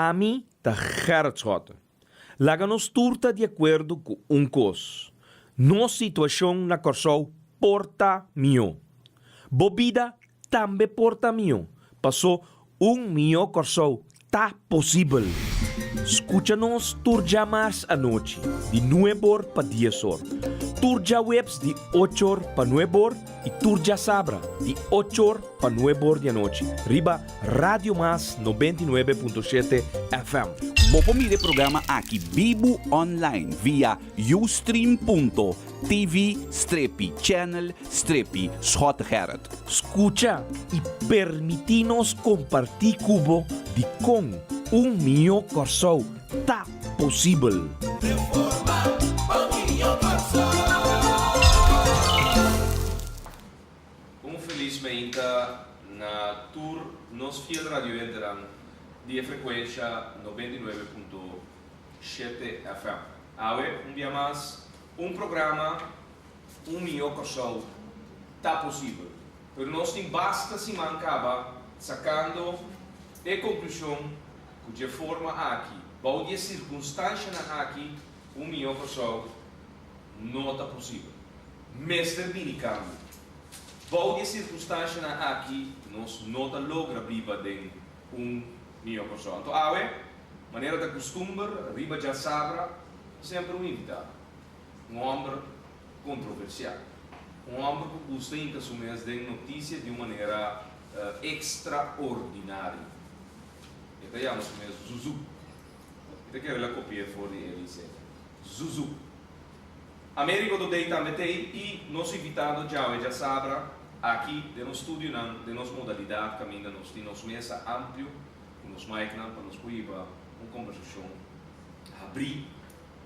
Ami ta Gerrit Schotten. Laga-nos turta de acordo com cos. Nossa situação na Corsou porta mio. Bobida também porta mio. Passou mio Corsou tá possível. Escucha-nos turja mais à noite, de 9 para 10 horas. Turja webs de 8 horas para 9 horas e turja sabra de 8 horas para 9 horas da noite. Riba Radio Mas 99.7 FM. Bopo mire programa aqui Bibo online via ustream.tv/channel/Schottegerrit. Escucha e permitinos compartir cubo de com mio Corsou tá possível. Felizmente na tour nos fiel radio enteram de frequência 99.7 FM. Awe, dia mais, programa, mio Corsou tá possível. Pero nós tem basta se mancava sacando a conclusão que de forma aqui, para de circunstância na aqui, mio Corsou não tá possível. Mestre Binicam. Para de circunstância na aqui, nós não tá logra briba de mio Corsou. Então, maneira da costume, riba já sabra, sempre invitado. Homem controversial. Homem que gosta de assumir as notícias de uma maneira extraordinária. Então, já nós chamamos Zuzu. Então, quero ela copiar fora de Elise. Zuzu. América do Day também tem e nós invitado já sabra aqui no estúdio, na nossa modalidade, caminho, nós temos mesa amplo, com os micros, para nós poder uma conversação abrir.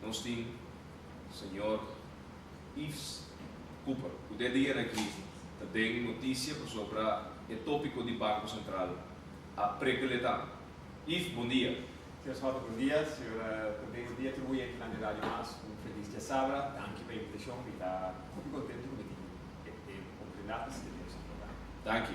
Nós temos o senhor Yves Cooper, o dia aqui, tem notícia sobre o tópico do Banco Central, a precoletar. Yves, bom dia. Senhor Schotten, bom dia. Senhor, também bom dia. Tudo bem aqui na Rádio Mas, feliz de sabra. Danke pela invitação e está muito contente com Dank.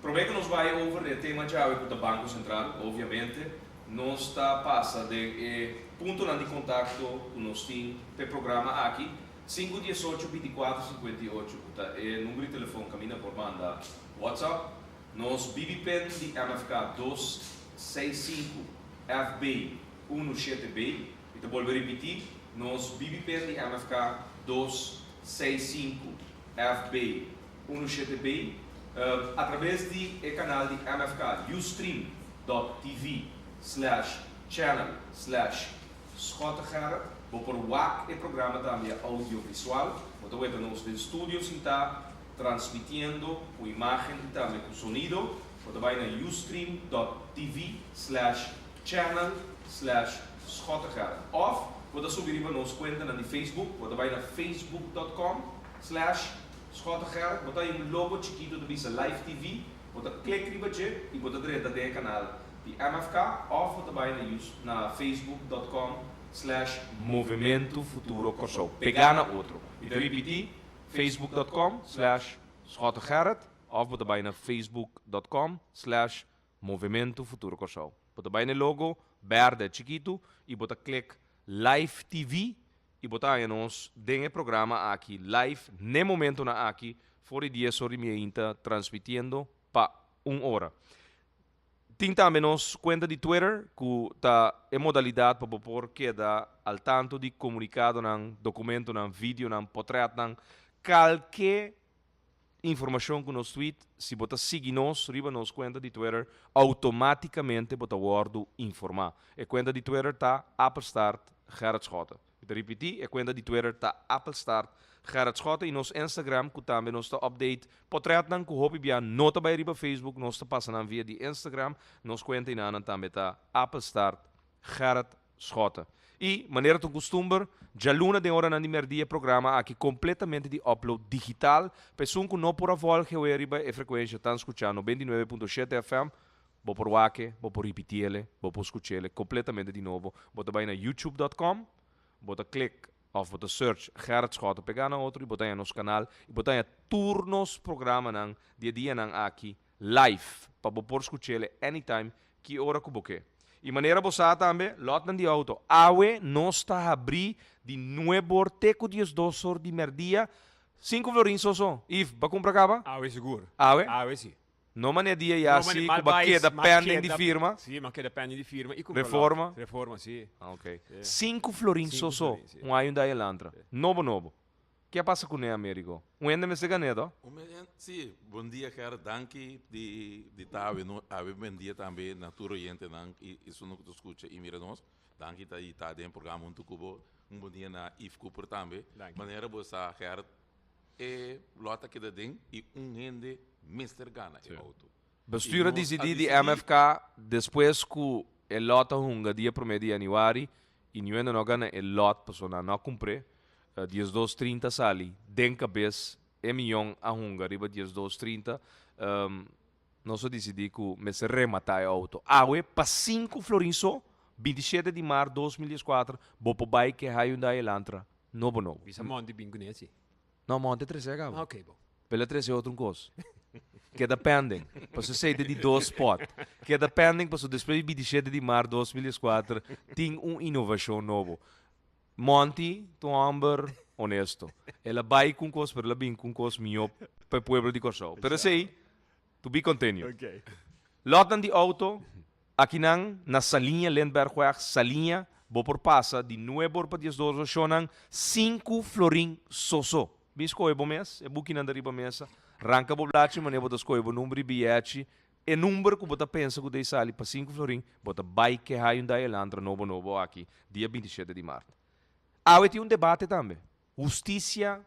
Prometo que nos vai over o tema já do Banco Central, obviamente. Nós está passa de ponto de contato que nós temos para o programa aqui 518-2458 é o número de telefone que caminha por banda WhatsApp. Nós BBPen de MFK 265 FB 17B. E te vou repetir. Nós BBPen de MFK 265 FB 17B através do canal de MFK ustream.tv/channel/Schottegerrit. Vou por WAC e programa também audiovisual. Então, nós do estúdio está transmitindo a imagem e também o sonido. Então, vai na ustream.tv/channel/Schottegerrit. Ou, você subir para nos conta na Facebook. Então, vai na facebook.com/Schottegerrit. Você tem logo chiquito do Visa Live TV. Você clica e você direita do canal de MFK. Ou, você vai na facebook.com/Movimento Futuro Corsou. Pegar na outro. E te repetir, facebook.com/Schottegerrit. Ou você vai na facebook.com/Movimento Futuro Corsou. Você vai no logo, verde chiquito, e você clica Live TV. E botar nos den programa aqui live no momento na aqui for dia sobre minha transmitindo para 1 hora. Tem também nos conta de Twitter que tá em modalidade para por queda al tanto de comunicado nan documento nan vídeo nan portrait nan qualquer informação que nos tweet se bota seguir nos riba nos conta de Twitter automaticamente bota word informar. E conta de Twitter tá Apple Start Gerrit Schotten. Ik repetir, a conta de Twitter está Apple Start Gerrit Schotten e nos Instagram que também nos está update portrait nan que hopi via nota bij riba Facebook nos está passando via de Instagram nos conta e também está Apple Start Gerrit Schotten. E maneira de costume, já luna de hora na dia programa aqui completamente de upload digital, pessoa que não por avol que riba e frequência está escutando 99.7 FM. Vou por wake, vou por repetir, vou por escutar completamente de novo. Bota vai na youtube.com. Bota click of bota search Gerrit Schotten, pegar na outro e bota aí nos canal e bota aí turnos programa nang dia nang aqui live para por escutar anytime que hora que boque. E maneira bossa também, lot de auto. Awe não está abrir de nuevo teco de dosor de merdia. 5 florins só. If, ba compra caba? Ah, é seguro. Awe? Ah, é sim. Não mania dia e assim, mas com queda pending de queda- firma. Sim, mas queda pending de firma. E com Reforma? Reforma, sim. Ah, ok. Sim. 5 florins Cinco só. florins, sim. Hyundai Elantra. Novo. Que passa com o Américo? Um ende me se ganedo? Sim, bom dia, cara. Danke de estar a bom dia também na tua oriente, e isso não te escuta e mira nós. Danke de estar dentro do programa muito cubo. Bom dia na If Cooper também. Danke. Maneira você, cara, é lota que dá dentro e ende Mr. Gana é auto. Besturen E die nós ze a die decidir- MFK depois que o lot hunga dia 1 de januari e não ainda não ganha o lot pessoa não cumpre dias 230 sali den cabeça milhão a hunga riba dias 230 nós decidi que me se rematar o auto awe para 5 florinso 27 de março 2004 vou para bike Hyundai Elantra novo Visa monte bem com esse. não monte 3 é Ah, ok, bom. pela 3 é outro coisa que pending, para se sair de 2 spot, que pending para se depois de 27 de março 2004, tem inovação novo. Monty, tu amber, honesto. Ela vai com coisa, pero ela vem com coisa minha para o pueblo de Corsão. Pero sei, to be continued. Ok. Lotan de auto, aqui na salinha Lindbergweg, salinha, vou por passa, de nuevo para 10 dosos, shonan 5 florin soso. Bisco é bom mês, é buquinando da riba mesa. Ranca boblachi, mas eu escolho o número de bilhete. E número que você pensa que você sali para 5 florin, você vai que Hyundai Elantra novo aqui, dia 27 de março. Há debate também. Justiça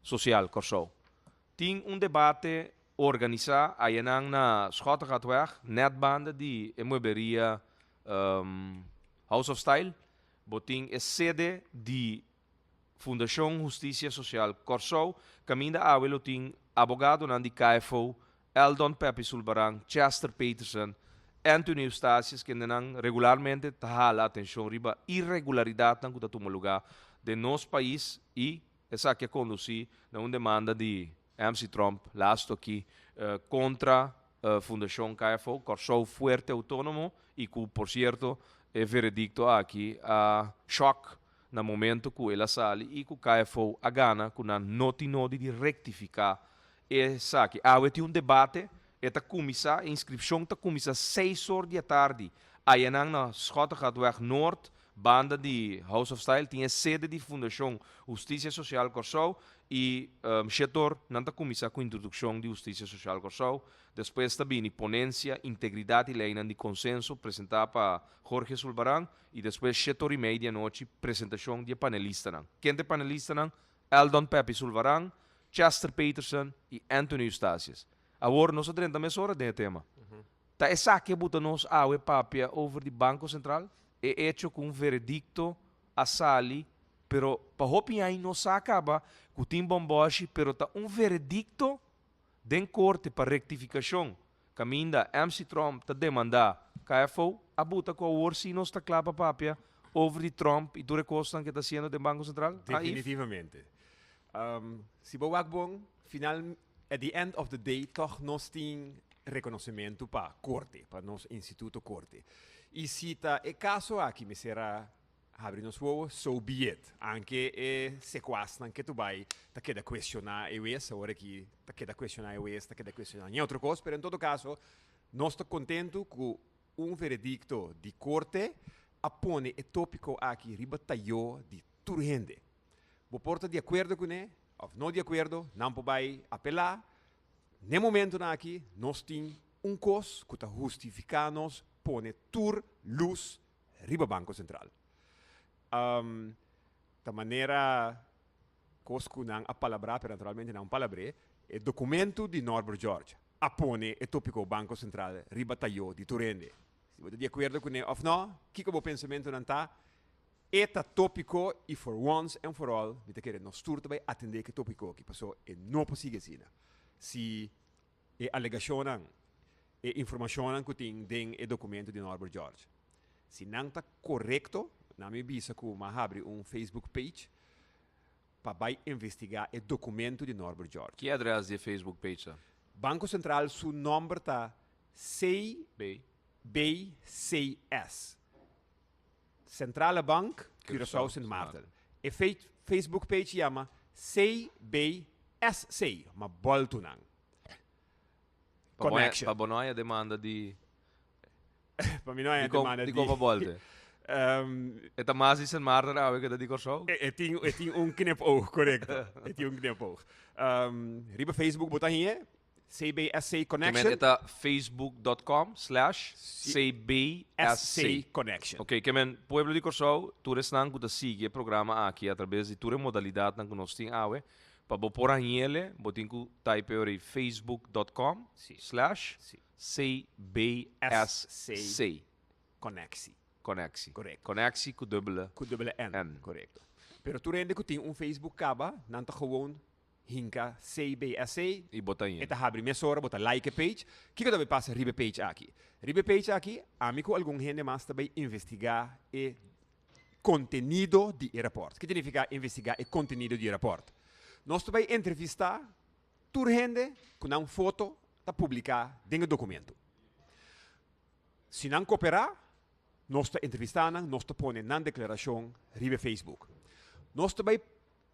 social, Corsou. Tem debate organizado aí na Schottengatweg, netbanda de imobiliaria House of Style. Boting é sede de Fundação Justiça Social Corsou, caminda awelo ting abogado nan di KFO, Eldon Pepe Sulbarang, Chester Peterson, Anthony Eustatius, que nan regularmente tahala atenção riba irregularidade nan kuta lugar de nos país e essa que conduzi na demanda de MC Trump, last aqui, contra Fundação KFO, Corsou Fuerte Autónomo e que, por certo, é veredicto aqui a choque no momento que ela sale e que o KFO a gana com a noti de rectificar essa aqui. Há debate, esta comissão, a inscrição está começa 6 horas da tarde. Aí na Schottengatweg Noord, banda de House of Style, tinha sede de Fundação Justiça Social Corsou e setor não está começar com a introdução de Justiça Social Corsou. Depois também ponência, integridade e lei de consenso apresentada para Jorge Sulbarang e depois 7h30 da noite apresentação de panelistas. Quem é panelista? Eldon Pepe Sulbarang, Chester Peterson e Anthony Eustatius. Agora nós temos 30 horas de tema. Tá essa que buta nos awe papia over de Banco Central é hecho com veredicto a sali, pero para opinião não se acaba com o tim bomboshi, pero tá veredicto den corte para rectificação. Caminda MC Trump tá demandar KFO a buta com o orsi não está clapa papia over de Trump e tu recostan que está sendo do Banco Central. Definitivamente. Se você bom, final, at the end of the day, toch nós tem reconhecimento para corte, para nosso instituto corte. E se está é caso aqui, me será abrir nos voos, so be it. Anche sequestram que tu vai, tá queda questionar eu essa hora que tá queda questionar eu essa, tá queda questionar em outra coisa, mas em todo caso, nós estamos contentes com veredicto de corte apone o tópico aqui ribatalhou de turgente. Você porta de acordo com ele, ou não de acordo, não pode apelar. No momento aqui, nós temos coisa que está justificando pone tur luz riba Banco Central. Da maneira coisa que não a palavra, pero naturalmente não palavra, é documento de Norbert George. Apone o tópico Banco Central ribatalhou de turgente. Se você de acordo com ele ou não, que o pensamento não está? Eta tópico e for once and for all, me querer nós turta vai atender que tópico que passou e não possível assim. Se é alegação e informação que tem den e documento de Norbert George. Se não está correto, na minha visa que uma abre Facebook page para investigar o documento de Norbert George. Que adresse de Facebook page? Banco Central, seu número está 6 B. CBCS. Centrale Bank, Curaçao Sint Maarten. E Facebook page chama CBSC, ma boltunang. Connection. Para Bonoia demanda de Para mim não é demanda de Copa Bolte. É mais isso em Marta, a ver que de Corsou. Tem knipoog, correcto. Tem knipoog. Riba Facebook bota hier, CBSC Connection. Que é facebook.com/CBSC Connection. Ok, que men Pueblo de Corsou, tu restan que sigue o programa aqui através de tua modalidade que nós temos awe. Para bo por aí, botin que type ori facebook.com/CBSC Conexi. Conexi. Correcto. Conexi com dubbele Com dubbele N. N. Correcto. Pero tu rende que tem Facebook kaba, nanta gewoon hinka CBSC. e bota aí. Eta abre mesora, bota like page. Que também passa ribe page aqui. Ribe page aqui, amigo algum gente mais também investigar e conteúdo de aeroporto. O que significa investigar e conteúdo de aeroporto? Nós também entrevistar tur gente com uma foto para publicar dentro do documento. Se não cooperar, nós entrevistamos, nós põe na declaração ribe Facebook. Nós também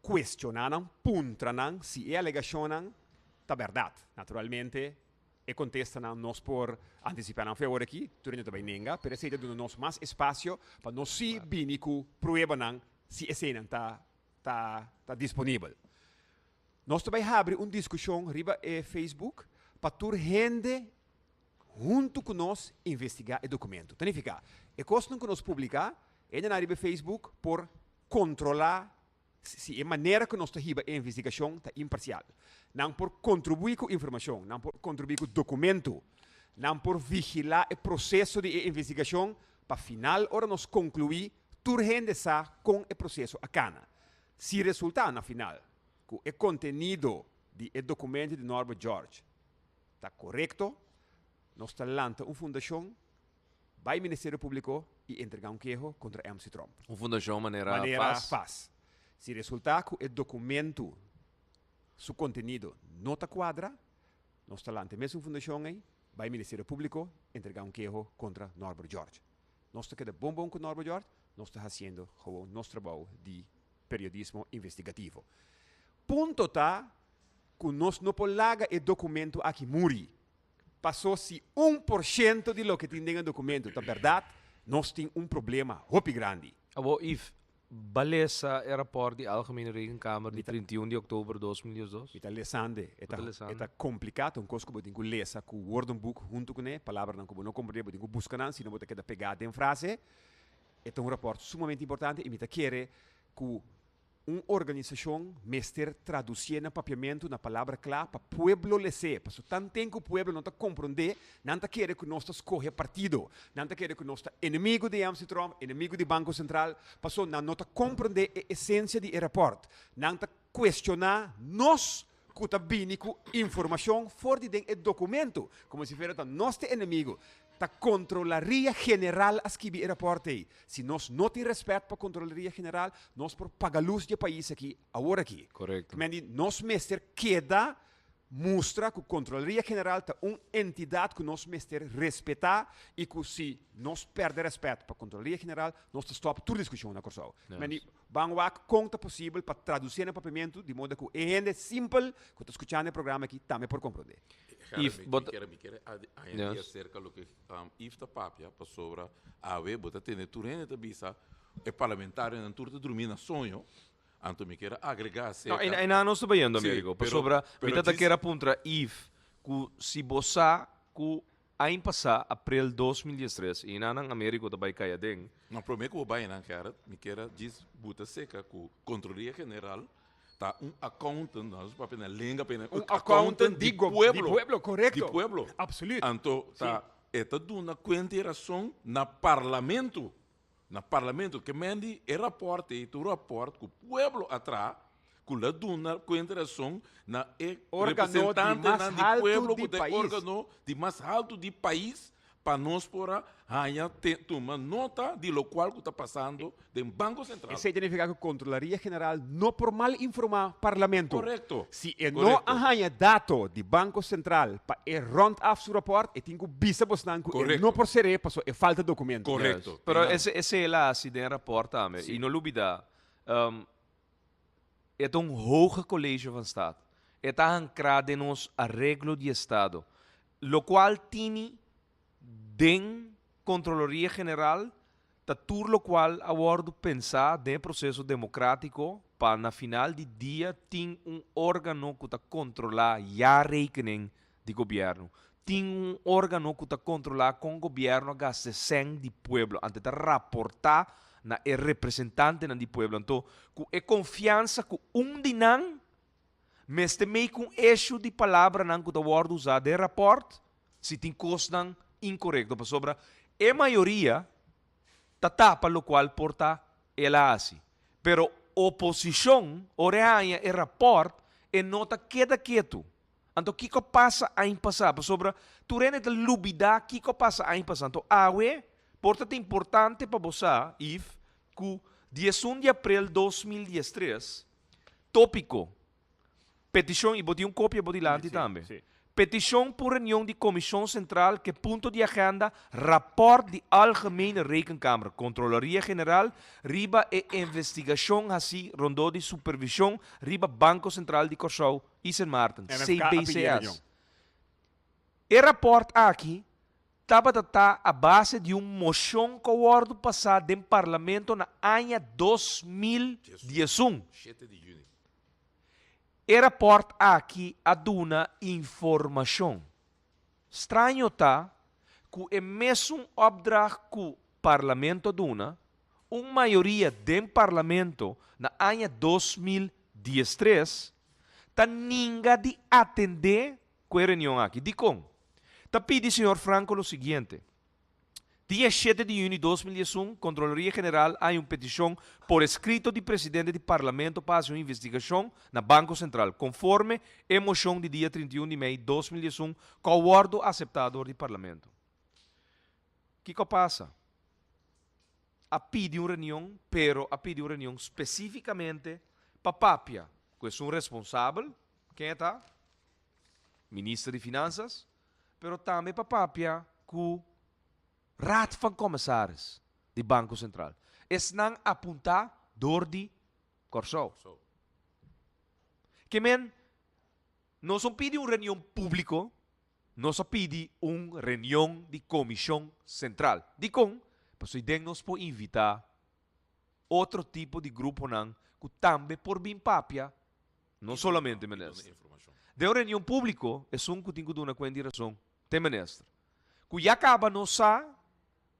questionamos, puntramos se a alegação é verdade. Naturalmente, e contestam nós por antecipar não foi aqui, turno também nenga, pero se dando nós mais espaço para nós se binico prueba não se a cena tá disponível. Nós também abre uma discussão riba e Facebook para tur gente junto com nós investigar o documento. Significa, e coisa que nós publicar é na riba Facebook por controlar se a maneira que nós estamos a investigação está imparcial. Não por contribuir com informação, não por contribuir com documento, não por vigilar o processo de investigação para final hora nós concluir tur gente sa com o processo a cana. Se resultar na final que o conteúdo do documento de Norbert George está correto, nós lançamos uma fundação, vai ao Ministério Público e entregar um queijo contra MC Trump. Uma fundação maneira faz. Se resultar que o documento, seu conteúdo não está quadra, nós lançamos mesmo uma fundação aí, vai ao Ministério Público entregar um queijo contra Norbert George. Nós estamos bom com Norbert George, nós estamos fazendo o nosso trabalho de periodismo investigativo. Ponto tá que nós não podemos o documento aqui muri. Passou-se 1% de lo que tem no documento. É verdade, nós temos um problema muito grande. Abo, if balesa aeroporto de Algemene Rekenkamer de 31 de outubro de 2002. Está lesande, está complicado, coisa que tem que ler com o woordenboek junto com ele, palavra não como não compreender, tem que buscar, se não botar que pegada em frase. É um rapport sumamente importante e me quer que uma organização mestre traduzir no papiamento na palavra clara para o pueblo lecer, para so tanto tempo que o pueblo não está compreender, não está querer que nós escolha partido, não está querer que nós está inimigo de Amsterdam, inimigo do Banco Central, para so não está compreender a essência do aeroporto, não está questionar nós que está vindo com informação fora de documento, como se fosse nosso inimigo. A Controlaria General asquibi aeroporto. Se nós não temos respeito para a Controlaria General, nós por pagar luz do país aqui, agora aqui. Correto. Mas nós mestre queda mostra que a Controlaria General é uma entidade que nós mestre respeitar e que se nós perder respeito para a Controlaria General, nós stop toda discussão na Corsau. Mas vamos ver quanto é possível para traduzir no papiamento de modo que é gente simples que está escutando o programa aqui também por compreender. If ainda acerca do que if da papia para sobre a we bota ter turene da bisa é parlamentar na turta dormir na sonho anto me quer agregar Não, e não estou bem, Américo. Para sobre me tá queira puntra if que se bossa que aí passar abril 2013 e na América também caia den. Não prometo que o vai não quer me quer diz bota seca que controlaria general tá accountant nós para pena língua pena accountant de pueblo, correto. De pueblo. Absoluto. Anto tá eta duna consideração na parlamento que mendi e rapporte e tu rapport que o pueblo atrás que la duna consideração na órgano representante de mais na de alto pueblo de que país. órgano de mais alto de país para nós pora haya toma nota de lo cual está passando do Banco Central. Isso significa que a Controlaria General não por mal informar Parlamento. Correcto. Se não Correcto. arranha dados do Banco Central para rond af seu rapport, tem que bisa bastante que Correcto. não por ser passou é falta de documento. Correcto. Pero Tengan- esse é lá assim den rapport também. E não olvida, é hoge college van staat. Está ancrado nos arreglo de Estado, lo qual tiene den Controloria General, tatur lo qual abordo pensar de processo democrático para na final de dia tem órgano que está controlar a rekening de governo. Tem órgano que está controlar com o governo gasta 100 de pueblo, antes de rapportar na representante na di pueblo. Então, é confiança que dinan mas também com eixo de palavra não que está usado de rapport, se tem coisa incorreto para sobra, a maioria tapa lo qual porta ela assim. Pero oposição, oreanha e rapport, e nota queda quieto. Então, o que passa a passar? Para sobra, tu rene de lubida, o que passa a passar? Então, awe, porta importante para você, if, que 11 de abril de 2013, tópico, petição, e botei cópia por delante também. sim. Petição por reunião de Comissão Central que ponto de agenda, rapport de Algemene Rekenkamer, Controlaria General, riba e investigação assim, rondou de supervisão, riba Banco Central de Curaçao e Sint Maarten, CBCS. E rapport aqui, estava a base de moção que o ordo passado em parlamento na ano 2011. 7 de junho. E rapport aqui aduna informação. Estranho tá que é mesmo opdracht que o parlamento aduna, maioria do parlamento na ano 2013, tá ninguém de atender com a reunião aqui. De como? Tá pedi, senhor Franco, o seguinte. Dia 7 de junho de 2011, Controlaria General há uma petição por escrito do presidente do Parlamento para uma investigação na Banco Central, conforme a moção de dia 31 de maio de 2011, com o acordo aceptado do Parlamento. O que passa? A pedir uma reunião, pero a pedir uma reunião especificamente para Papia, que é um responsável, quem está? Ministro de Finanças, pero também para Papia, que Raad van Commissaris do Banco Central. Estão apontar door de Curaçao. Que men, nós não pedimos uma reunião pública, nós pedimos uma reunião de Comissão Central. De com, pois nós podemos invitar outro tipo de grupo não, que também por bem papia, não somente ministro. De uma reunião pública, é que tem que dar uma coisa de razão. Tem ministro. Que já acaba não sabe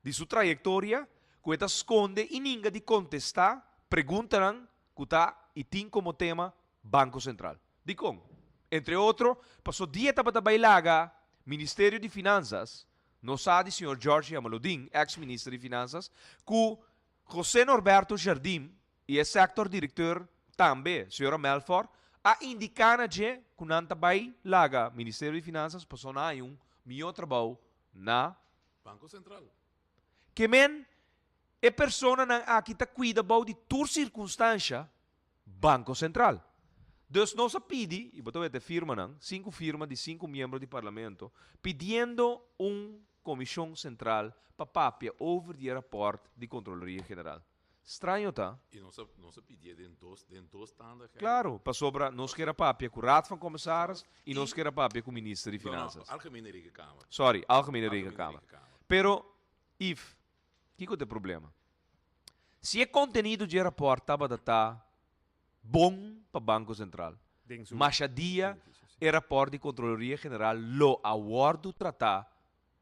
de sua trajetória, que está esconde e ninguém de contestar, perguntarão que está e tem como tema Banco Central. De como? Entre outros, passou dia para bailaga, Ministério de Finanças, não sabe o senhor Jorge Amaludin, ex-ministro de Finanças, que José Norberto Jardim, e esse actor-diretor também, senhor Melfort, a indicar que não bailaga, Ministério de Finanças, passou na melhor trabalho na Banco Central. que men é persona na aqui tá cuida de tur circunstância Banco Central. Dus nós pedi, e botou de firma não, 5 firmas de 5 membros do parlamento, pedindo comissão central para papia over the rapport de Controlaria General. Estranho tá? E não se pedia dentro dos tandas. Claro, para sobra nós queira papia com o Raad van Commissaris e nós queira papia com o Ministro de Finanças. Algemene Rekenkamer. Sorry, Algemene Rekenkamer. Pero, if, que é o problema? Se o conteúdo de rapport estava bom para o Banco Central, mas a dia o rapport de Controlaria General lo aguardo tratar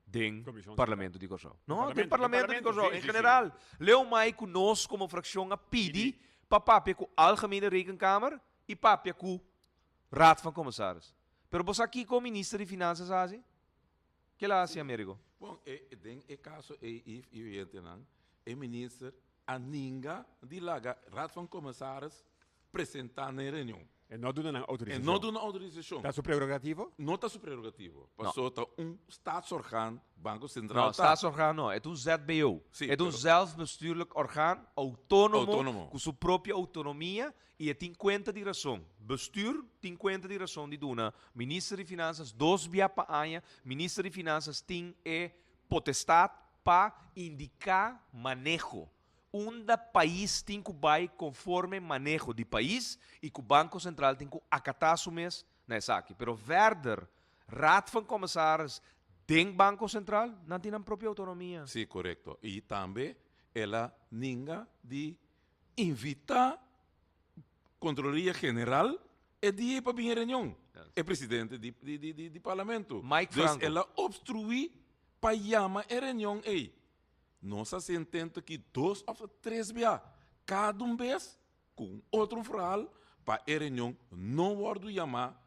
do Parlamento de Curaçao. Não, do Parlamento de Curaçao. Em geral, leu mais que nós como fração a pedir para papia com a Algemene Rekenkamer e papia com o Raad van Commissaris. Pero você aqui com o Ministro de Finanças, assim? Que lá assim, Américo? Bom, é caso e não, é ministro a ninguém de laga Raad van Commissaris apresentar na reunião. En no doen een En autorisatie. não de uma autorização. Dat is een prerogativo? Não está su prerogativo. Passou tá staatsorgaan, Banco Central. Nou, tá. staatsorgaan no. Het is een ZBO. Sim, Het is een pero- zelfbestuurlijk orgaan, autonomo, Autonomo. com sua própria autonomia e het tem conta de razão. Bestuur tem conta de razão de duna. Minister de Finanças, dos via pa anya, Minister de Finanças tem potestade para indicar manejo. Onda país tem que vai conforme manejo de país e que o Banco Central tem que acatar su mes nessa aqui. Pero verder, Raad van Commissaris, den Banco Central, não tem a própria autonomia. Sim, correto. E também ela ninga de invitar Controlaria General e de para vir reunião. É presidente de parlamento. Mike Dus Franco. ela obstrui para chamar a reunião aí. Nós se entende que 2 of 3 via cada vez com outro fral para a reunião não pode chamar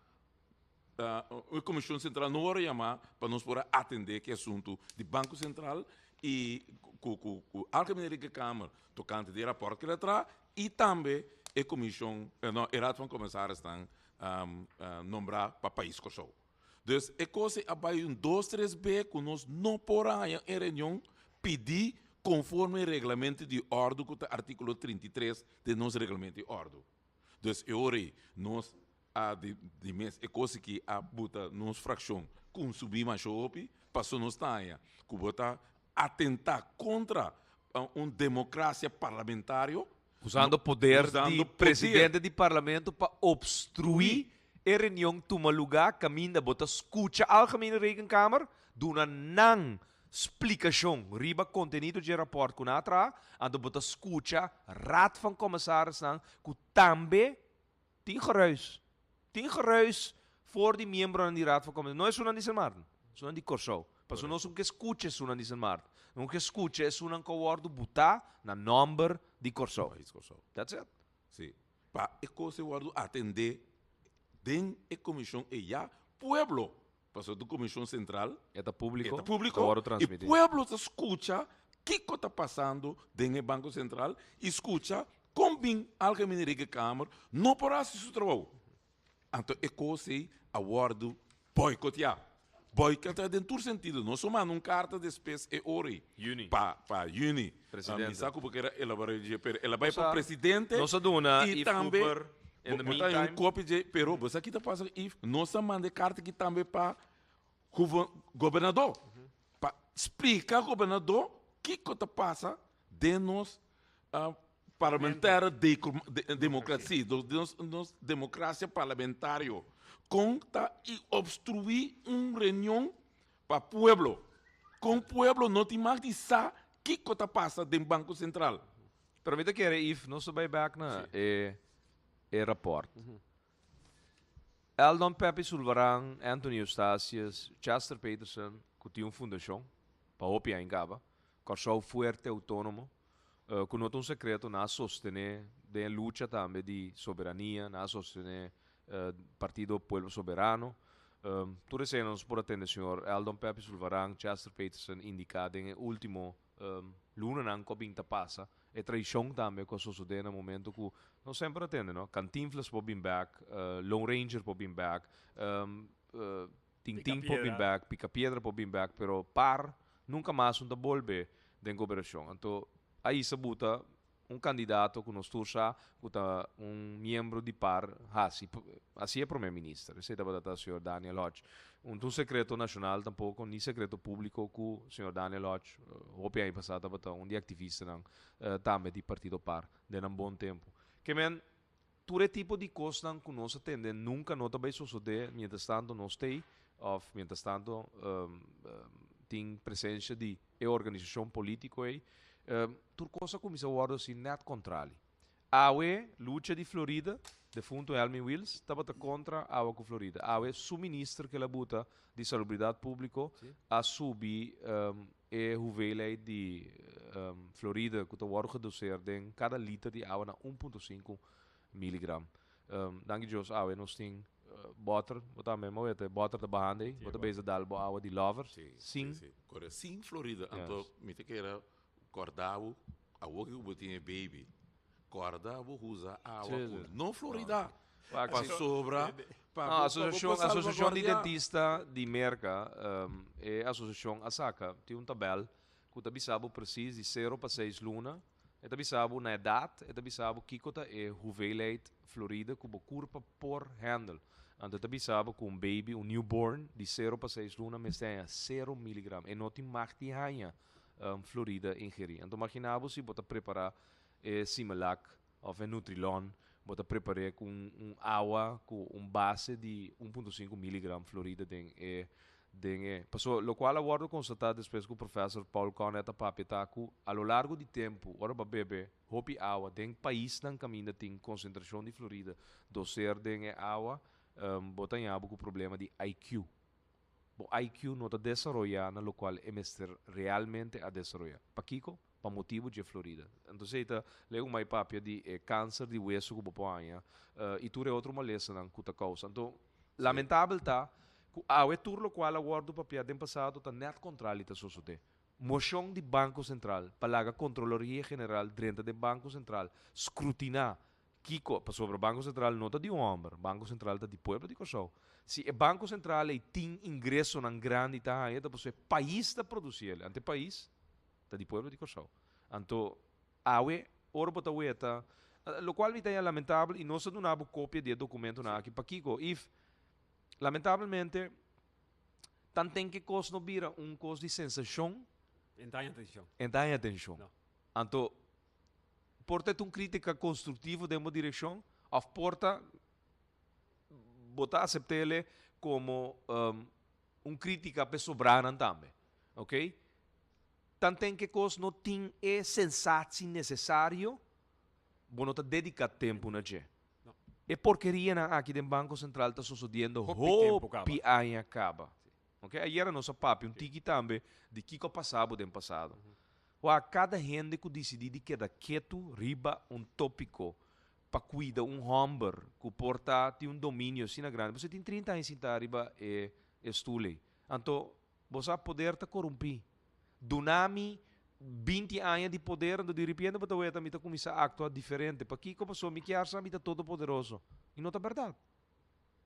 a Comissão Central não vai chamar para nós poder atender que assunto do Banco Central e a Algemene Câmara tocante de rapport que ela traz e também a Comissão, não, a Raad van Commissaris estão nombrar para o país Kosovo. Dus é coisa abai 2, 3 b que nós não porá em reunião pedir conforme o regulamento de ordem que está artículo 33 do nosso regulamento de ordem. Dus eu orei, nós de mês é coisa que a buta nos fração com subir mais chope passou nos taia que bota atentar contra uma democracia parlamentária Usando o poder Usando de poder. presidente do parlamento para obstruir a reunião que toma lugar, caminho da bota escuta a Algemene Rekenkamer, duna não explicação, riba conteúdo de rapport que natra, ando bota escuta Raad van Commissaris que também tem geruis voor die membro die Raad van Commissaris. Não é Sunan de San Martin, Sunan de Corsou. Mas nós não que escuta Sunan de San Martin. Não que escuta é Sunan que o buta na number de Corsou. país Kosovo. That's it. Sim. Para a coisa guardo atender den a comissão e já pueblo passou da comissão central É da público. é público Agora e transmitir. pueblo escuta o que está passando dentro do Banco Central e escuta como bem a Algemene Câmara não porá se seu trabalho. Então é coisa aguardo boicotear. Boicotear em todo sentido. Nós somos uma carta de espécie e ori. Juni. Para Juni. Presidente. Me saco porque ela vai Nossa- para o presidente Nossa duna, e Yves também Cooper, in the botar meantime. cópia de pero você aqui está passando e nós manda carta aqui também para governador para explicar ao governador o que está passa de nós parlamentar de democracia nos democracia parlamentária conta e obstruir reunião para pueblo com pueblo não te mais de sa o que está passa dentro do Banco Central. Permita que Yves, não se vai back na rapport. Eldon Pepe Sulvarang, Anthony Eustatius, Chester Peterson, que tinha uma fundação para opiar em Gaba, Corsou fuerte autonomo, que não tem um secreto na sostener de luta também de soberania, na sostener Partido Pueblo Soberano. Tudo isso nós por atender, senhor Eldon Pepe Sulvarang, Chester Peterson, indicado em último luna não combinta passa e traição também que sucede no momento que não sempre atende, não? Cantinflas pode vir back, Lone Ranger pode vir back, Tintin pode vir back, Pica Piedra pode vir back, pero par nunca mais não volve de cooperação. Então aí se buta candidato que nos tursa, que membro de par, assim é primeiro-ministro, esse é o senhor Daniel Hodge. Um secreto nacional tampouco, nem secreto público que o senhor Daniel Hodge, houve aí passado, de ativista também de partido par, de um bom tempo. Que men, todo tipo de coisa que nós atendemos nunca não também sucede, mientras tanto nós tem, ou mientras tanto tem presença de organização política aí, tur cosa começa a guardar assim net contrário. Awe luta de Florida, de fundo Elmi Wills, estava contra a água com Florida. Awe suministro que ela buta de salubridade pública a subir e hoeveelheid de Florida que está reduzir em cada liter de água na 1,5 miligram. Dank Jos Awe nós tem water, botar mesmo é water da bahande, botar beza dalbo água de lover. Sim. Sim, Florida. Então, me te que era cordavo a woke que tinha baby cordavo usa água não Florida Para sobra. A Associação de Dentista de Merca é a Associação ASACA. Tem um tabel que está bisabo preciso de 0 para 6 luna. Está bisabo na idade, está bisabo que é hoeveelheid Florida que curva por handle. Então está bisabo com um baby, um newborn de 0 para 6 luna, mas tem 0 miligrama. E não tem mais de hanha Florida ingerir. Então imaginamos se você preparar Similac ou Nutrilon, você preparar com água com base de 1,5 miligrama Florida Passou, lo qual aguardo constatar depois que o professor Paul Coneta papita que a lo largo de tempo, ora para beber, hopi água, tem país na caminho tem concentração de Florida, do ser tem água, botam água com problema de IQ. O IQ não está desenvolvendo, lo qual é realmente a desenvolver. Para Kiko, para motivo de Florida. Então, está leu mais papia de câncer de hueso que você e tudo é outro maleza na cuta causa. Então, lamentável tá. É tudo o qual aguardo papel do passado está net controle da sociedade. Moção de Banco Central, para a Controloria General dentro do Banco Central, escrutinar Kiko, sobre o Banco Central não está de homem, o Banco Central está de povo de Kosovo. Se o Banco Central tem ingresso na grande tá aí, então o país está produzindo, ante país está de povo de Kosovo. Então, ora bota ueta, o qual me tem lamentável e não se dá cópia de documento na aqui para Kiko, lamentavelmente, tanto tem que cos não vira cos de sensação. Entende atenção. Então, porta crítica construtiva de uma direção, ou porta botar aceitar como crítica para sobrar também, ok? Tanto tem que cos não tem sensato necessário, não tá dedicar tempo na gente. É porqueria aqui no Banco Central está sucedendo hopi aí acaba. Ok? Ayer nosso papo tiki também de que passava do passado. Cada gente que decide quedar quieto riba tópico para cuidar homem que porta domínio assim grande. Você tem 30 anos sem riba estule. Então, você poder te corromper. Dunami 20 anos de poder, de repente você também começa a actuar diferente. Para que começou a me querer saber todo poderoso. E não é verdade.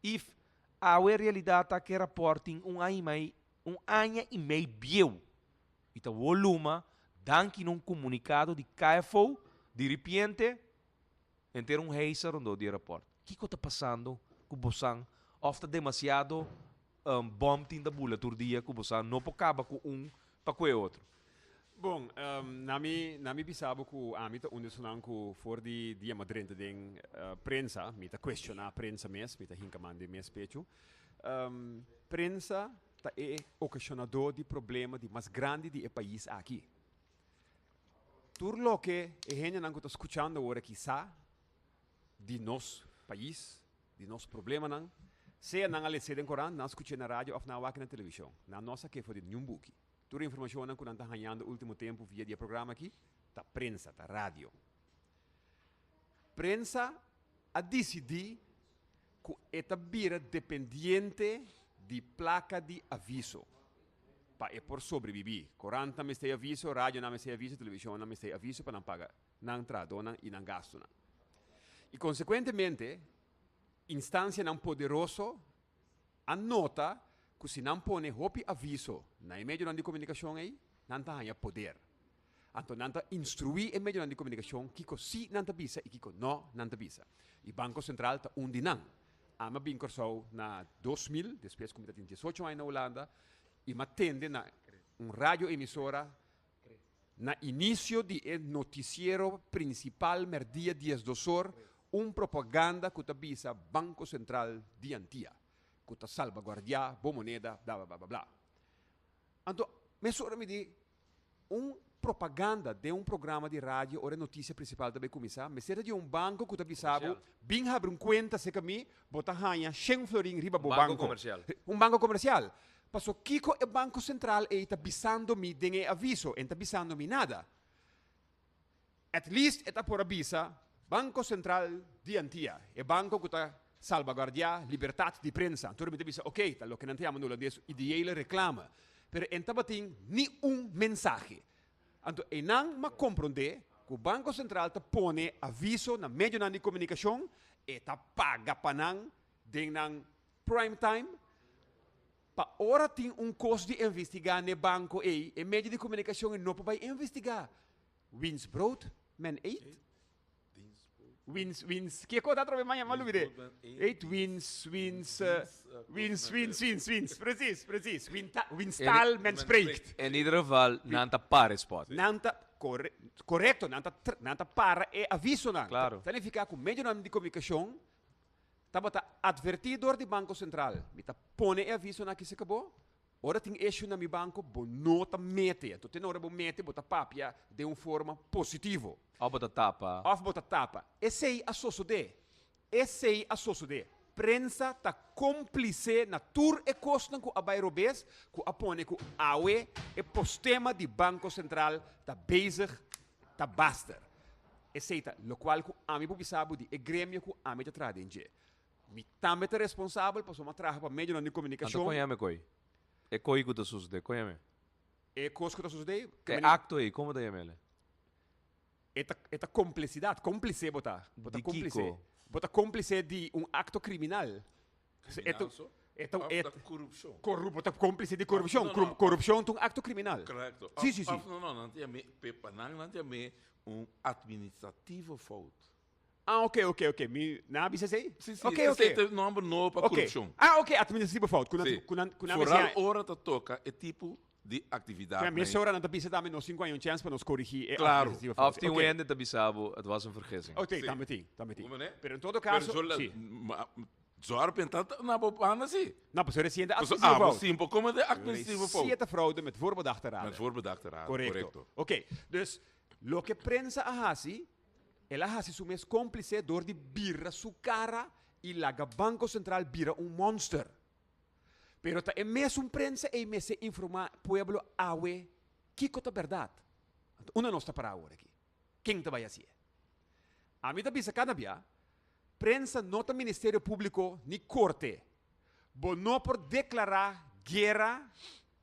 If a realidade é que reporting ano e meio bio. E o volume, danke num comunicado de KFO, de repente, ter heiser onde de report. O que está passando com você? Ofta demasiado bom da bula por dia com você. Não acaba com para com o outro. Bom, nami bisabo ku amita undesunan ku for di dia madrente den prensa, mita questionar prensa mita hinkamande mes pecho. Prensa ta ocasionador de problema de mais grande de país aqui. Turlo que gente não está escutando agora quizá de nosso país, de nosso problema não, se não alece den Coran, não escute na rádio ou na wak na televisão. Na nossa que foi de Nyumbuki. Toda a informação que nós estamos ganhando no último tempo via de programa aqui, está prensa, está rádio. Prensa a decidir que está vira dependente de placa de aviso. Para por sobreviver. 40 meses de aviso, rádio não meses de aviso, televisão não meses de aviso para não pagar, não entrada e não gasto. E consequentemente, instância não poderoso anota que se não põe hopi aviso na meio de comunicação aí, não tem poder. Então, não instruir em meio de comunicação que si não avisa e que não avisa. E Banco Central está não. Ama bem corsou na 2000, depois como tem 18 anos na Holanda, e matende na rádio emissora na início do noticiero principal merdia 10 do Sor, propaganda que avisa Banco Central de Antia. Que está salvaguardiar, boa moneda, blá blá blá blá. Então, me diz, propaganda de programa de rádio ou de notícia principal também começar, mas será de banco que está avisado, bem abre conta, se caminho, botar ranha, 100 florim riba do banco. Comercial. Banco comercial. Passou Kiko é Banco Central e está avisando-me de aviso, e está avisando-me nada. At least, está por avisa, Banco Central de Antia, é banco que está salvaguardiar liberdade de prensa. Então, me diz, ok, tá lo que não temos no holandês, ideale reclama. Pero en tabating, ni mensagem. Então, e não me compreende que o Banco Central te põe aviso na meio de comunicação eta paga panang ding ng prime time. Pa ora ting custo de investigar ne banco e meio de comunicação e não para investigar. Wins brood, men eet. Wins. Que coisa outra vez mais maluco de? Eet wins. Precies. Winstal men spreekt. In ieder geval, nanta pare spot. Nanta correcto, nanta para e aviso na. Claro. Significa que o meio de comunicação tá advertido do Banco Central. Mita pone e aviso na que se acabou. Ora tem issue na mi banco, bo nota mete. Tu tem hora bo mete, bota papia de forma positivo. Ou bota tapa. Of bota tapa. Esse aí a sosso de. Prensa tá cúmplice na tour e costan com a bairrobes, com a pone com awe e postema de Banco Central tá bezig, tá basta. Esse aí tá, lo qual com a mi publicado de grêmio com a mi tá tradenge. Mi também é responsável por uma trabalho para meio de Anto comunicação. conhece coi. É coi que tu susde, conhece. É coisa que tu sucede. Que acto aí, como te chama ele? É cumplicidade, cúmplice botar. De cúmplice. Kiko. Botar cúmplice de acto criminal. Corrupção. Corrupto, cúmplice de corrupção. Não, não. Corrupção é acto criminal. Correto. Sim. Não tem pepa, não tem administrativo fault. Ah, ok. Na BCC? Sim. Ok. Esse nome não para corrupção. Ah, ok, administrativo fault. Vooral hora te toca é tipo de atividade. A minha hora na BCC também nos 5 anos chance para nos corrigir. Claro. Of die wende te bisabo, het was een vergissing. Ok, Sim. também. Como né? Pero em todo caso, sim. Zorg pentata na bopana sim. Não, mas er is hier de Dus administratieve fout. simpel como de administratieve Zie je fout. de fraude met voorbedachte raden. Met voorbedachte raad. Correcto. Ok, dus lo que prensa a hasi, ela hasi su mes cómplice door die birra su cara y la Banco Central birra un monster. Pero ta mes un prensa e mes se informa pueblo awe kiko ta verdad. Una nosta para ahora aqui. Quem te vai assim? A mim ta bisa canabia, prensa nota Ministério Público ni corte. Bo no por declarar guerra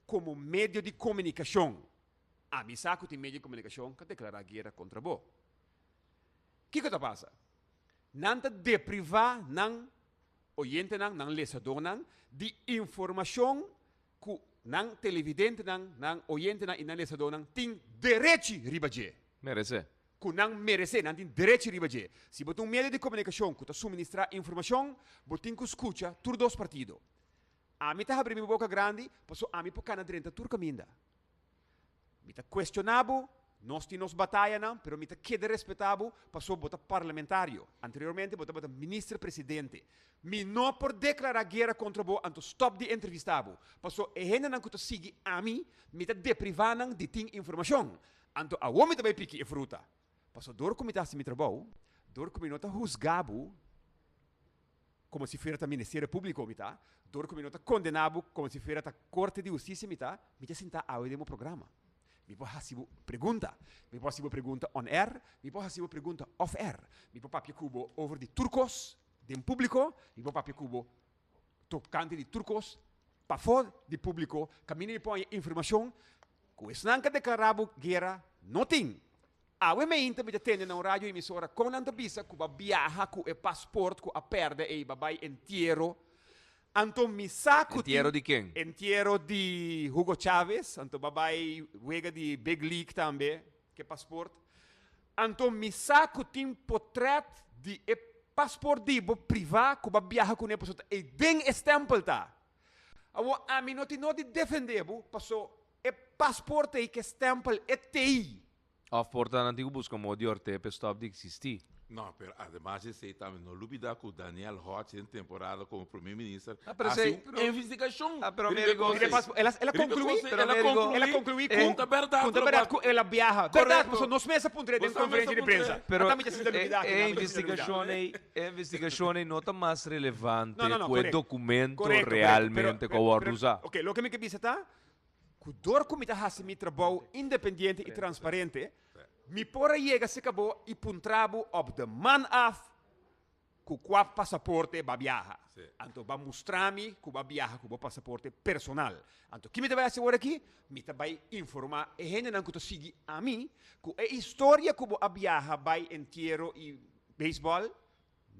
como meio de comunicação. A mim saco tem meio de comunicação que declarar guerra contra bo. Que passa? Nanta deprivar nan oyente nan lesador nan de informação que nan televidente nan oyente nan e nan lesador nan tem direito ribaje. Merece. Que não merece, não tem direito de ribager. Se botar meio de comunicação que está suministrar informação, botem que escuta todos os partidos. A mim está abrindo minha boca grande, passou a mim por cana dentro do caminho. Me está questionável, nós temos batalha não, pero me está queda respeitável, passou botar parlamentário. Anteriormente botar ministro-presidente. Me não por declarar guerra contra o anto stop de entrevistável. Passou e ainda não que tu sigue a mim, me está deprivando de ter informação. Anto a homem também pique e fruta. Passou door como está se me trabalho, door como não está juzgado, como se fosse o Ministério Público, door como não está condenado, como se fosse a Corte de Justiça, me está sentar ao demo programa. Me pode fazer pergunta, on air, me pode fazer pergunta off air, me pode papiar cubo over de turcos, de público, me pode papiar cubo tocante de turcos, para fora de público, caminho me põe informação, que isso não declarado guerra, não tem. A me inta me atende na rádio emissora com nanta bisa que ba viaja com o passaporte que a perde e babai inteiro. Anto mi saco Entierro de quem? Entierro de Hugo Chavez, anto babai wega de Big League também, que passaporte. Anto mi saco tem portrait de e passaporte de bo privado que ba viaja com e pessoa e den stempel tá. A mim não te defender, passou e passaporte e que stempel e TI. Of porta antigo busca modior te stop de existir. No, pero además esse também não olvida que o Daniel Hodge em temporada como primeiro-ministro pero assim, pero- investigação. pero Ele amigo, negócio. Ela conclui, ela conclui Conta verdade. Conta verdade que ela viaja. Correto. Verdade, pessoal, nós mesa puntre de Você conferência de mesa puntre. prensa. Pero Também já se dá a investigação não está mais relevante No, no, no, que o correcto. documento Correcto, realmente que o usar. Ok, lo que me quer tá? Que dor como está fazendo meu trabalho independente e transparente, me pora chega se acabou e puntrabo op de man af com qual passaporte va viaja. Sim. Então, vai mostrar-me que vai viajar com o passaporte personal. Então, o que me vai fazer aqui? Me vai informar e gente não que sigue a mim que a história que vai viajar vai inteiro e beisebol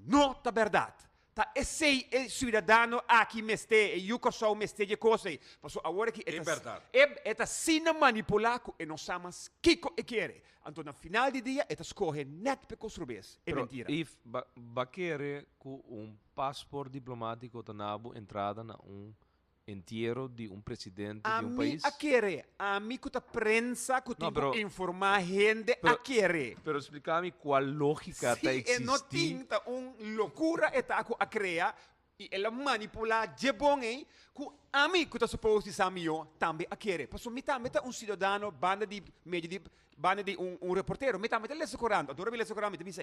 não tá verdade. Tá esse é cidadão aqui meste e eu só meste de coisa. Mas agora que É verdade. é sina manipular e não sabemos que quer. Então, no final do dia, é escorre net para construir. É mentira. If ba querer com passaporte diplomático tanabo entrada na entierro de presidente A de mim país. a querer. A mim que a prensa que Não, tem pero- que informar gente a querer. Pero explícame qual lógica está Se é não existindo. tinta loucura está a criar e ela manipular de bom que a mim que está suposto ser meu também a querer. Porque me também cidadão banda de meio de banda de reporteiro, me também lê corando, adoro me lê corando, me diz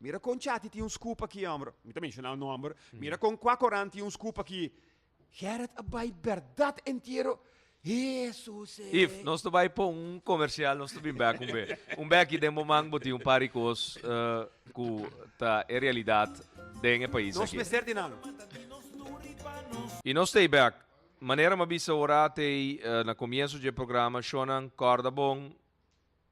mira com chat tem scoop aqui amor, me também mencionar o nome, mira com qua corante tem scoop aqui. Gerrit abai verdade inteiro. Jesus. If nós tu vai pôr comercial, nós tu bem back aqui demo mang boti paricos ku ta é realidade denge país Nós aqui. me certi não. E nós stay back. Maneira mabisa orate na começo do programa shonan corda bom.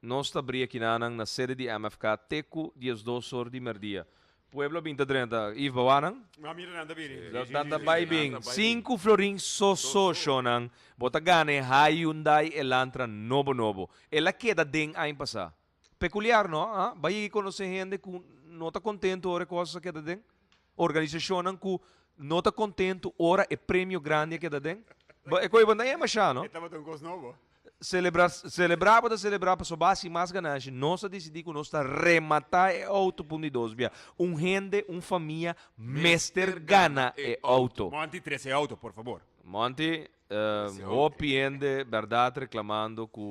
Nós tá abrir aqui na sede de MFK teco dias 2 horas de merdia. Pueblo 2030, If Bawanang, Mira nada bem. Tanta Baibing, 5 florins so shonan, bota gane Hyundai Elantra novo. Ela queda den a passar. Peculiar, no? Ah? Vai conhecer gente que não está contente ora coisa que den. Organização que não está contente ora é prêmio grande que den. É coisa banda é machá, no? Estava tão coisa novo. Celebrar para celebrar para base mais ganância. Nós decidimos que nós está rematar é auto punidor, via. Gente, família, mestre gana é auto. Monte 13 auto, por favor. Monte, hopiende, verdade, reclamando que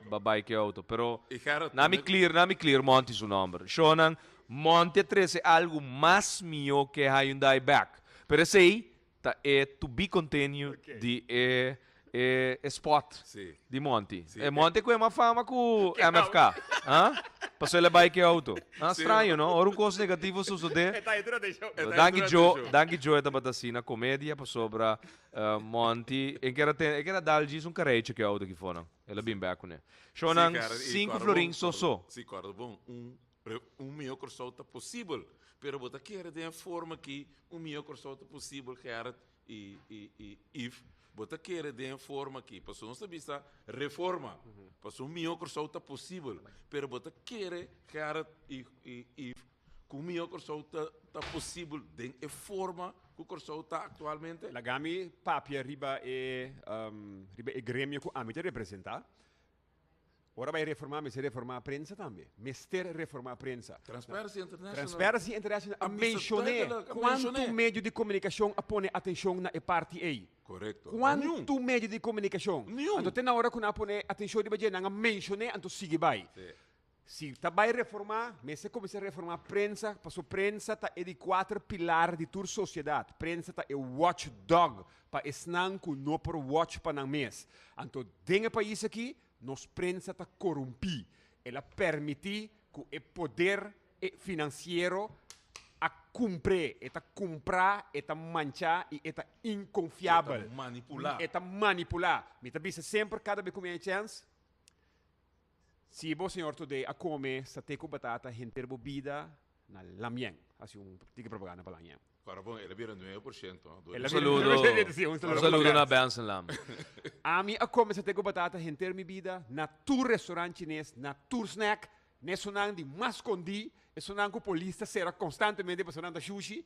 babai que auto. Pero, E Gerrit, não me clear, Monte seu nome. Shonan, Monte 13 algo mais mio que Hyundai Back. Pero esse aí, tá, é to be continued de spot Sim. de Monte. Sim. É Monte com uma fama com MFK. Hã? Passou ele bike auto. Estranho, não? Ora coisa negativa suceder. Está aí, deixou. Danke Joe da batacina comédia para sobra Monte. E que era dalgis carrete que auto que foram. Ela bem back né. Shonan 5 florins só. Sim, corda bom. Meu corso tá possível. Pero bota quer de forma que meu corso tá possível, Gerrit e if bota quer de forma que passou não sabe está reforma. Passou meu corso tá possível. Pero bota quer Gerrit e com meu corso tá possível de forma que o corso tá atualmente. La gami papia riba e grêmio que a mim te representa. Ora vai reformar, mas reformar a prensa também. Mester reformar a prensa. Transparency International. Transparency International a mencionei a quanto mencionei. meio de comunicação a põe atenção na parte A. Correto. Quanto meio de comunicação? Nenhum. Então tem na hora que não põe atenção de badia, não mencionei, então sigue vai. Sim. Se tá vai reformar, mas se começa a reformar a prensa, passou prensa tá é de 4 pilares de toda sociedade. Prensa tá é watchdog para esnan com no por watch para não mês. Então tem país aqui nos prensa tá corrompi. Ela permite que o poder financeiro a cumprir, comprar, manchar e inconfiável. Manipular. Me tá sempre cada vez que me chance. Se você senhor today a comer sateco batata, gente bebida na lamien, assim tica propaganda para lamien. Agora bom, ele vira 9%. Um saludo na Bensenlam. A mim a comer sateco batata, gente mi vida na tu restaurante chinês, na tu snack, ne sonan de mascondi, e sonan com polícia será constantemente para sonan da sushi.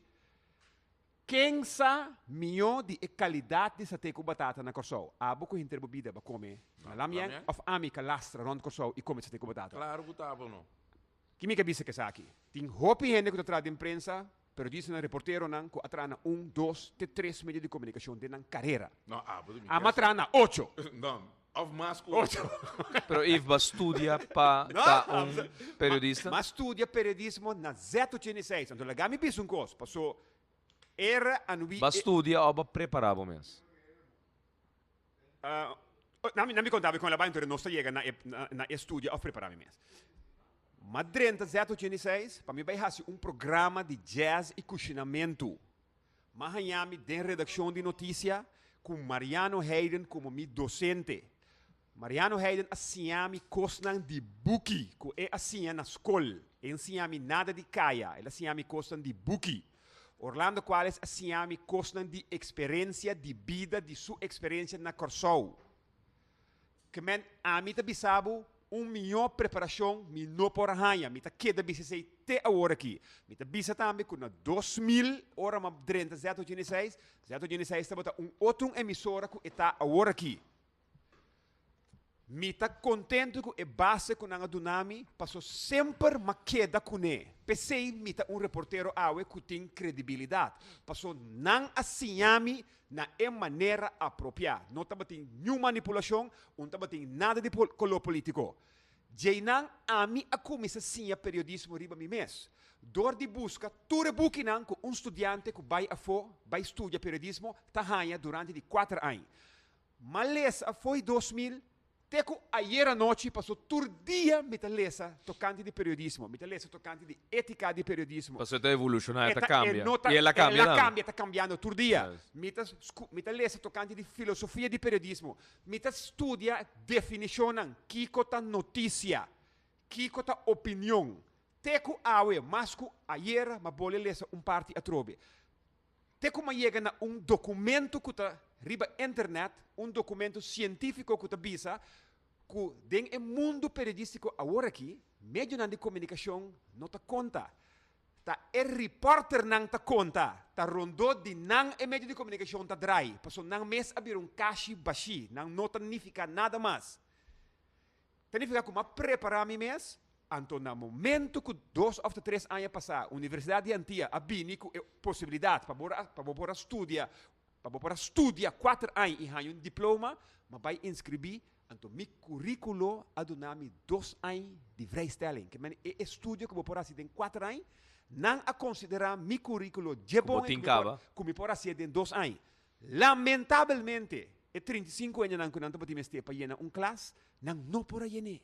Quem sa mio de qualidade de sateco batata na Corsol? A boco gente bebida para comer na lamien, of ami calastra rond Corsol e comer sateco batata. Claro, botava não. Que me cabeça que aqui? Tem hopi gente que trata de imprensa, pero diz na reporteiro não que atrana 1, 2, 3 meios de comunicação de na carreira. Não, A matrana 8. Não, of mais 8. Pero Iva studia para periodista. Mas estudia periodismo na Z86. Então, lá me pisa coisa. Passou era anuí. Ba studia ou ba preparava mesmo? Não me contava com a banca, não chega na estudio ou preparar mesmo. Mas dentro da Z86, para mim vai fazer programa de jazz e cozinamento. Mas me tem redação de notícia com Mariano Hayden como meu docente. Mariano Hayden assim me cosnan de buki, que é assim na escola. Insiami nada de kaya. Ela siami costan de buki. Orlando Quales siami costan de experiência de vida, de sua experiência na Corsou. Que men a mim bisabo milhão preparação, mi no por hanha, mi queda bisa sei te a hora aqui. Mi bisa também com 2000 hora ma 30 016 tá bota outro emissora que está a hora aqui. Mi tá contente com a base com a Dunami, passou sempre ma queda com ele. Pensei mi tá reporteiro awe que tem credibilidade. Passou não assim na maneira apropriada. Não tá batendo nenhuma manipulação, não tá batendo nada de color político. Jainan ami a comissa sim a periodismo riba mi mes. Dor de busca, ture bukinan com estudante que vai estudar periodismo, tá hanha durante de 4 anos. Mas foi 2000. Teco ayer à noite passou todo dia me lesa tocante de periodismo, me lesa tocante de ética de periodismo. Passou a evolucionar, está cambia. E ela cambia. Ela cambia, está cambiando todo dia. Me lesa tocante de filosofia de periodismo. Me estudia definição que cota notícia, que cota opinião. Teco awe, mas que ayer ma bole lesa parte a trobe. Teco ma chega na documento que tá riba internet, documento científico que tá bisa, que den o mundo periodístico agora aqui, meio de comunicação não tá conta. Tá reporter não tá conta. Tá rondou de não meio de comunicação tá dry. Passou não mês abrir caixi baixi, não tá significa nada mais. Significa que preparar me mês, então, no momento que 2 ou 3 anos passar, a Universidade de Antia abrir com possibilidade para estudar 4 anos e ganhar diploma, mas vai inscrever, então, meu currículo adunami 2 anos de vrijstelling. Que é estudo que eu vou fazer em 4 anos, não a considerar meu currículo de bom que eu vou fazer em 2 anos. Lamentavelmente, 35 anos não conheço para ir classe, não por aí.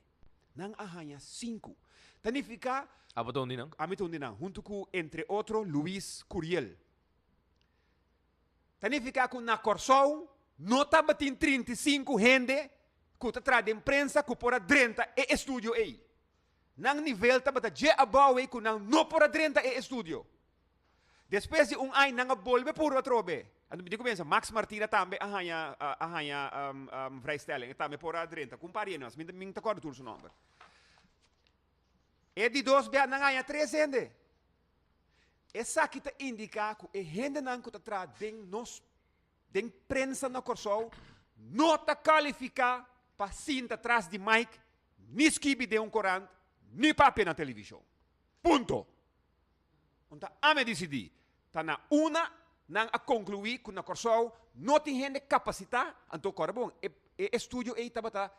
Nang ahanya 5. Significa Abaton din ang? Amiton din ang junto com entre outro Luis Curiel. Significa que na Corsou não tá batin 35 gente que tá tra de imprensa que por 30 e estúdio aí. Nang nível tá bata je abaw que nang no por 30 e estúdio. Depois de ay nang bolbe puro atrobe. Ano di ko pensa Max Martina tambe ahanya vrijstelling tambe por 30. Kumpari nós, min ta kor tur su number. E di 2 bia nang aya 3 gente. Essa kita indica que e gente nang ko tra den prensa na Corsou não ta qualifica para cinta atrás de mic, ni skibi de corante, ni papel na televisão. Ponto. Então, a me decidi, tá na una nang a concluir que na Corsou não tem gente capacitar, então corabon e estúdio aí tabata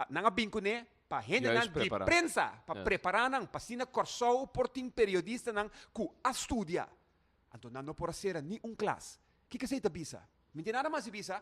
nang a bincune para gente nang de prensa, para preparar nang para sina Corsou por tim periodista nang ku a estudia. Então não por ser ni classe. Que sei bisa? Me nada mais bisa,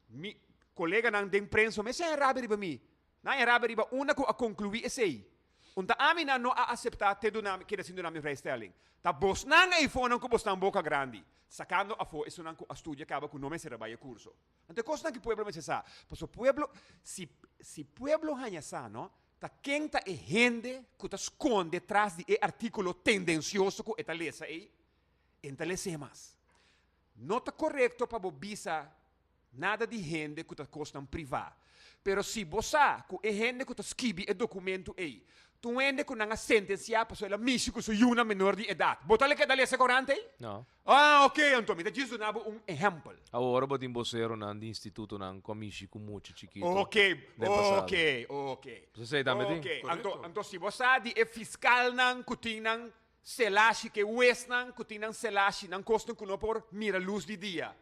mi colega nang de imprensa, mas é rabe para mim. Não é rabe para una ku a concluir esse aí. Unta amin na no a acceptar te dunami kida sin dunami vrijstelling. Ta bos nang iPhone ang kubos nang boca grande. Sacando a fo isso nang ku estudia acaba ku nome será baia curso. Ante costa que pueblo me sa. Paso pueblo si pueblo hanya sa no, ta quem ta e gente que ta esconde detrás de artículo tendencioso ku eta lesa aí. Enta lese mais. Não tá correto para bobisa nada de gente que ta costam privado. Pero si você ku e gente que ta skibi e documento aí. Tu ende con una sentenza per la México su una menor di età. Botale che dalle corante? No. Ah, ok, Antonio, mi giusto un esempio. Agora botin vocero na di instituto na comici com muito chiquito. Ok. Você sei também? Ok. Anto si você di e fiscal nan kutinang selashi que west nan kutinang selashi nan costam kuno por mira luz di dia.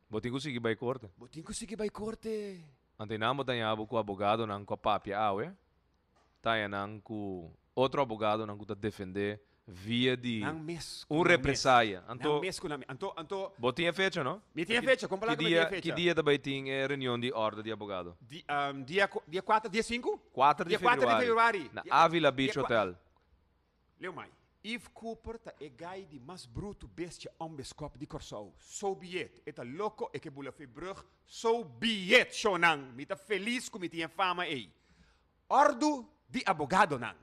Botin consegui vai corte. Botin consegui vai corte. Ante namo tanhabo com abogado nan com papia awe. Taia nang ku outro abogado nang ku defender via de represália. Anto botinha fecha, não? Mi tinha fecha, completamente tinha fecha. Que dia também tem reunião de ordem de abogado? Dia 4, dia 5? 4 de fevereiro. Na Avila Beach Hotel. Leu mai. Yves Cooper ta e gai di mas bruto bestia ombescop di Corsou. So biet. Eta louco e que bula brug. So biet, shonang. Mi ta feliz com mi tinha fama ei. Ordo di abogado nan.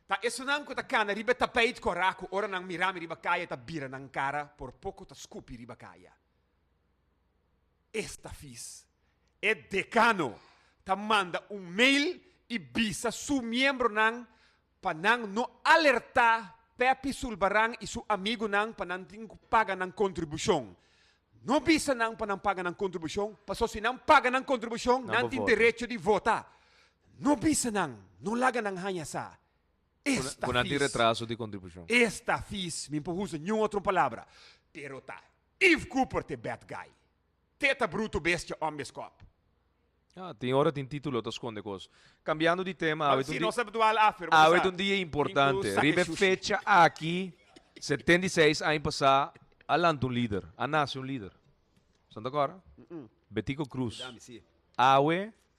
Ta isso não que ta cana riba tapete coraco, ora não mirame riba caia ta bira nang cara, por pouco ta scupi riba caia. Esta fiz. É decano. Ta manda mail e bisa su membro nang panang no alerta pepi sul barang e su amigo nang panang paga nang contribuição. Não bisa nang panang paga nang contribuição, passo se não paga nang contribuição, não tem direito de votar. Não bisa nang, não laga nang hanya sa. Esta Com anti-retraso de contribuição. Esta fiz, me usa nenhuma outra palavra. Pero tá, Eve Cooper te bad guy. Teta bruto bestia homescop. Tem hora, tem título, te esconde coisas. Cambiando de tema, Se não sabe dual afirma. há um dia importante. Ribe fecha aqui, 76 anos passar, alante um líder. A nasce um líder. Santa Cora? Betico Cruz. Há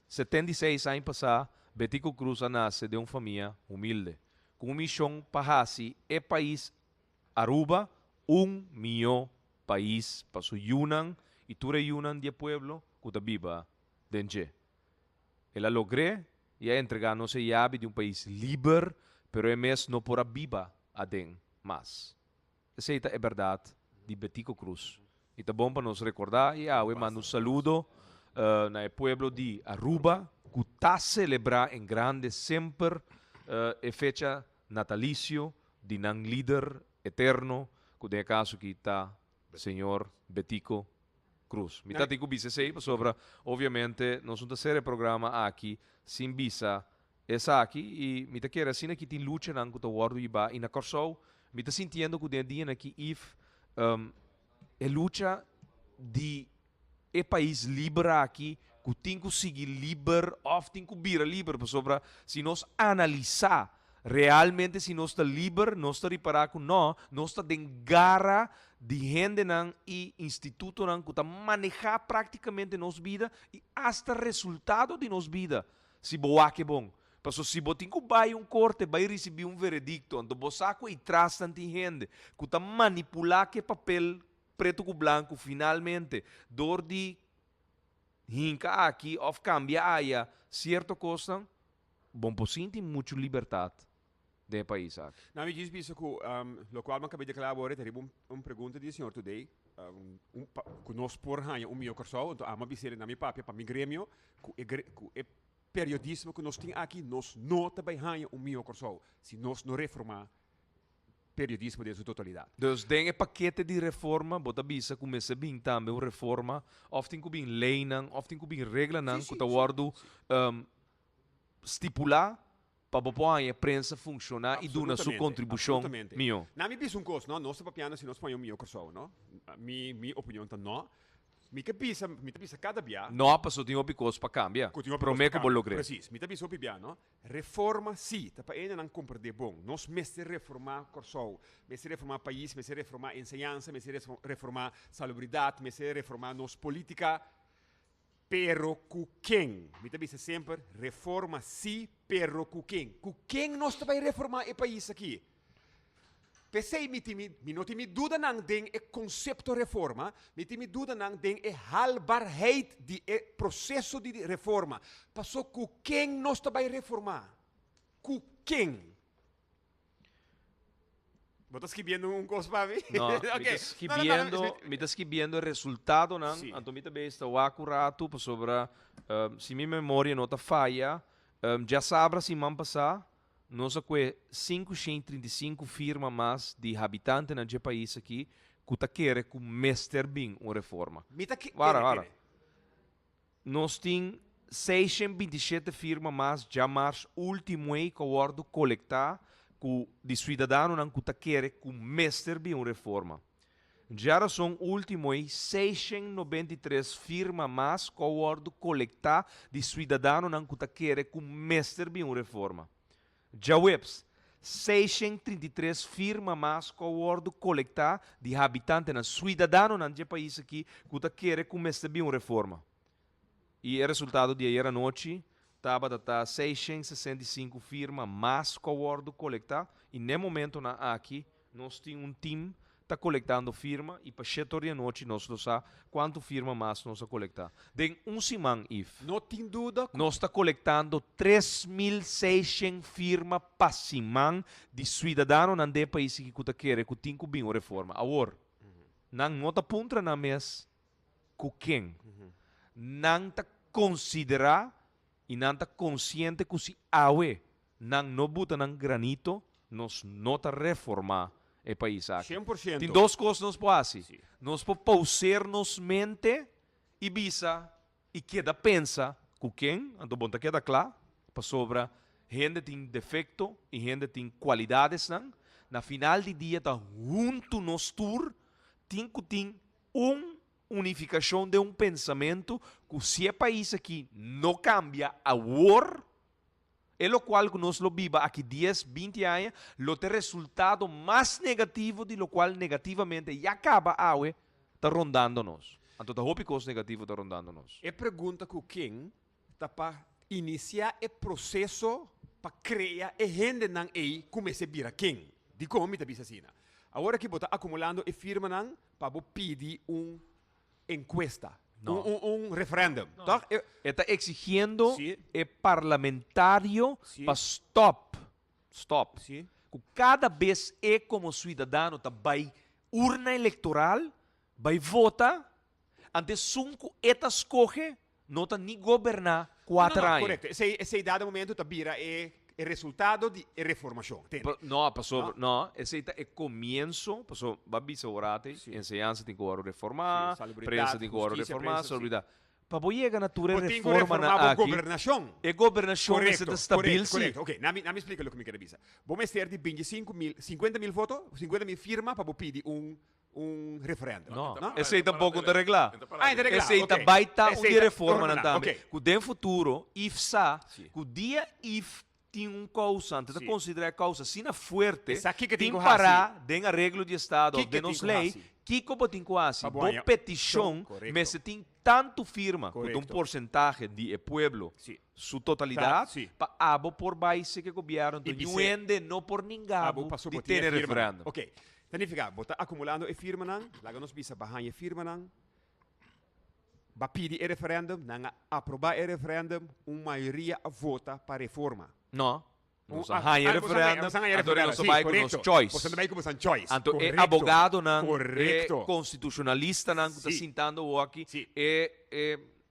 76 anos passar, Betico Cruz nasce de uma família humilde. Com missão para é país Aruba, 1 milhão país para su Yunan e tura Yunan de pueblo que viva dentro. Ela logrou e entregar-nos a chave de país livre, pero é mesmo não por a viva a den mais. Essa é a verdade de Betico Cruz. E tá bom para nos recordar e mando um saludo no pueblo de Aruba, que está celebrar em grande sempre a fecha natalicio de um líder eterno, que é caso que está Senhor Betico Cruz. Me está digo bisa sei sobre, obviamente, nós vamos fazer o programa aqui sem bisa essa aqui e me está querendo assim que tem luta não que o wordo iba e na corso me está sentindo que o dia aqui if é luta de é país livre aqui que tem que seguir livre ou tem que vir livre sobre se nós analisar realmente se nós está livre nós está reparar que não nós está dengarra de gente não e instituto não que está manejar praticamente nossa vida e hasta resultado de nossa vida se boa que bom porque se você tem que vai corte vai receber veredicto então você saco e traz tanta gente que está manipular que papel preto com branco finalmente dor de hinca aqui ou cambia aí certa coisa bom por tem muita liberdade de país aqui. Na me diz isso que o qual eu acabei de declarar agora, teria uma pergunta do senhor today, que nós por ranha meu corso, então a biseira na minha papia para mi grêmio, que é periodismo que nós tem aqui, nós não também ranha meu corso, se nós não reformar periodismo de sua totalidade. Dus tem paquete de reforma, bota bisa começa bem também uma reforma, of tem que bem lei não, of tem que bem regra não, que tá wordo estipular para a imprensa funcionar e dar a sua contribuição mio. Na me bisa coisa, não, nós papiano se nós põe meu corso, não? Mi opinião tá não. Mi capisce cada dia. Não passou tem opicos para cambiar. Prometo que vou lograr. Precis, mi capisce piano. Reforma sì, ta paene non compra de bon. Nos messe reformar corso, messe reformar país, messe reformar enseñanza, messe reformar salubridade, messe reformar nos politica. Pero cu quem? Mi capisce sempre reforma sì, pero cu quem? Cu quem nós vai reformar o país aqui? Pensei mi não tem dúvida não den é conceito reforma, mi tem dúvida não den é halbarheid de processo de reforma. Passou com quem nós vai reformar? Com quem? ¿Estás escribiendo un cosa para mí? No, okay. Me está escribiendo el resultado, ¿no? Sí. Entonces, me está acurado sobre, si mi memoria no está falla, já sabe se man passar, nós temos 535 firmas mais de habitantes no país aqui que tá querem que mestre bem uma reforma. Para. Nós temos 627 firmas mais já mais último ano que o ordo coletar que de cidadão não que tá querem que mestre bem uma reforma. Já são último ano 693 firmas mais que o ordo coletar de cidadão não que tá querem que mestre bem uma reforma. Já webs 633 firmas mais que o ordo coletar de habitantes na cidadão no país aqui que tá querem que mestre bem uma reforma. E o resultado de ayer à noite estava a 665 firmas mais que o ordo coletar e no momento aqui nós temos time está colectando firma y para 7 horas de noche nós lo sa quanto firma mais nós a colectar. Den um semana, if. Não tem dúvida. Nós está colectando 3.600 firmas para semana de cidadãos nande país que kuta quer que tinha bem reforma. Agora, não nota puntra na mes com quem? Não está considerar e não está consciente que se awe não bota nang granito nos nota reformar o país aqui. 100%. Tem duas coisas nos pode Sim. Nós podemos pausar nos mente e visa e queda pensa com quem, então bom, queda claro, para sobra gente tem defeito e gente tem qualidades não. Na final de dia tá junto nos tour tem que ter unificação de pensamento que se o país aqui não cambia agora, é o qual que nós lo viva aqui 10, 20 anos, lo te resultado mais negativo de lo qual negativamente já acaba a está rondando nós. Então, tá hope coisa negativa está rondando nós. É pergunta que quem está para iniciar o processo para criar a gente não é começa a virar quem. De como me está assim. Agora que está acumulando e firma não para pedir encuesta, No. referendum. Tá? Está exigindo Sim. o parlamentário Sim. para stop. Sim. Que cada vez é como cidadão tá vai urna eleitoral, vai votar, antes sunco eta escoge, não tá nem governar 4 anos. Correto. Esse dado momento está vira é resultado de reformação. No, pasó, no, ese é comienzo, pasó, va a visorate, Sí. enseñanza tem que agora reformar, Sí, salubridad, prensa tem que agora justicia, reformar, prensa, sí. salubridad. Para poder a natura Porque reforma reformar na a aqui, governação. é governação Correcto, essa estabil, correcto. Ok, não me explica o que me quer dizer. Vamos ter de 50 mil votos, 50 mil firmas para pedir referendo. No, Não? esse aí tampouco te arreglar. Ainda Esse aí ok. vai estar Esse um aí dia tá reforma na ordenado, também. ok. Que den futuro, if sa, Sim. que o dia if tem causa, antes de Sim. considerar causa, sina fuerte, Essa aqui que tem tem que parar, den arreglo de Estado, Que de tem nos que lei, fazer? que como tem quase, Tá bom, boa é. petição, Correcto. mas se tem tanto firma, com um Correcto. porcentagem de pueblo, Sim. sua totalidade, Sim. para abo por base que governo, E então vice- não ende, não por ninguém, Passou de por ter firma. referendo. Ok. Significa, bota acumulando e firma não, laga nos bisa bahan e firma não, ba pedir e referendum, não aprovar e referendum, maioria vota para reforma. Não. Não Você sa hanya referendum, então não vai com nos choice. Você não vai com os choice. Anto é Correcto. abogado não, é Correcto. constitucionalista não, que está Sim. sentando o aqui, Sim.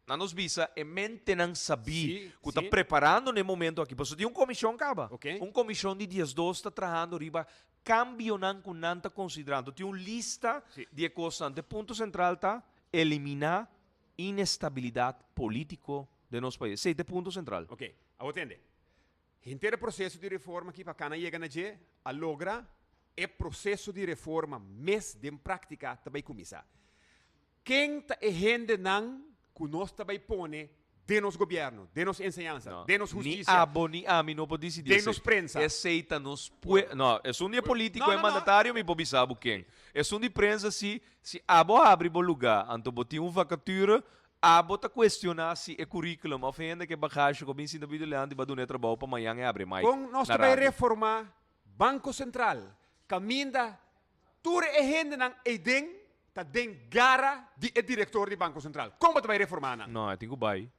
na nos visa, é mente não sabia, Sim, que está sim. preparando no momento aqui, porque tem comissão acaba, Ok. comissão de dias dois está trabalhando riba, cambio não que não está considerando, tem uma lista Sim. de coisas, o ponto central está eliminar inestabilidade política de nosso país, esse é o ponto central. Ok, a atende. Inteiro processo de reforma aqui para cana chega na G, a logra é processo de reforma mês de prática também começar. Quem está errando não que nós também põe de nos governo, de nos ensinança, de nos Ni justiça. abo ni ami não pode decidir. De nos prensa. Aceita nos não, é um dia político, Não, é não, mandatário, me pode saber quem. É um de prensa se abo abre o lugar, então botar uma vacatura, abo tá questionar se é currículo, mas ofenda que bagagem como ensina vida leante e badune trabalho para amanhã é abre mais. Com nós na também rádio. reformar Banco Central, caminda tudo errando não e tá den gara de diretor do Banco Central. Como também reformar não? Não, eu tenho que vai.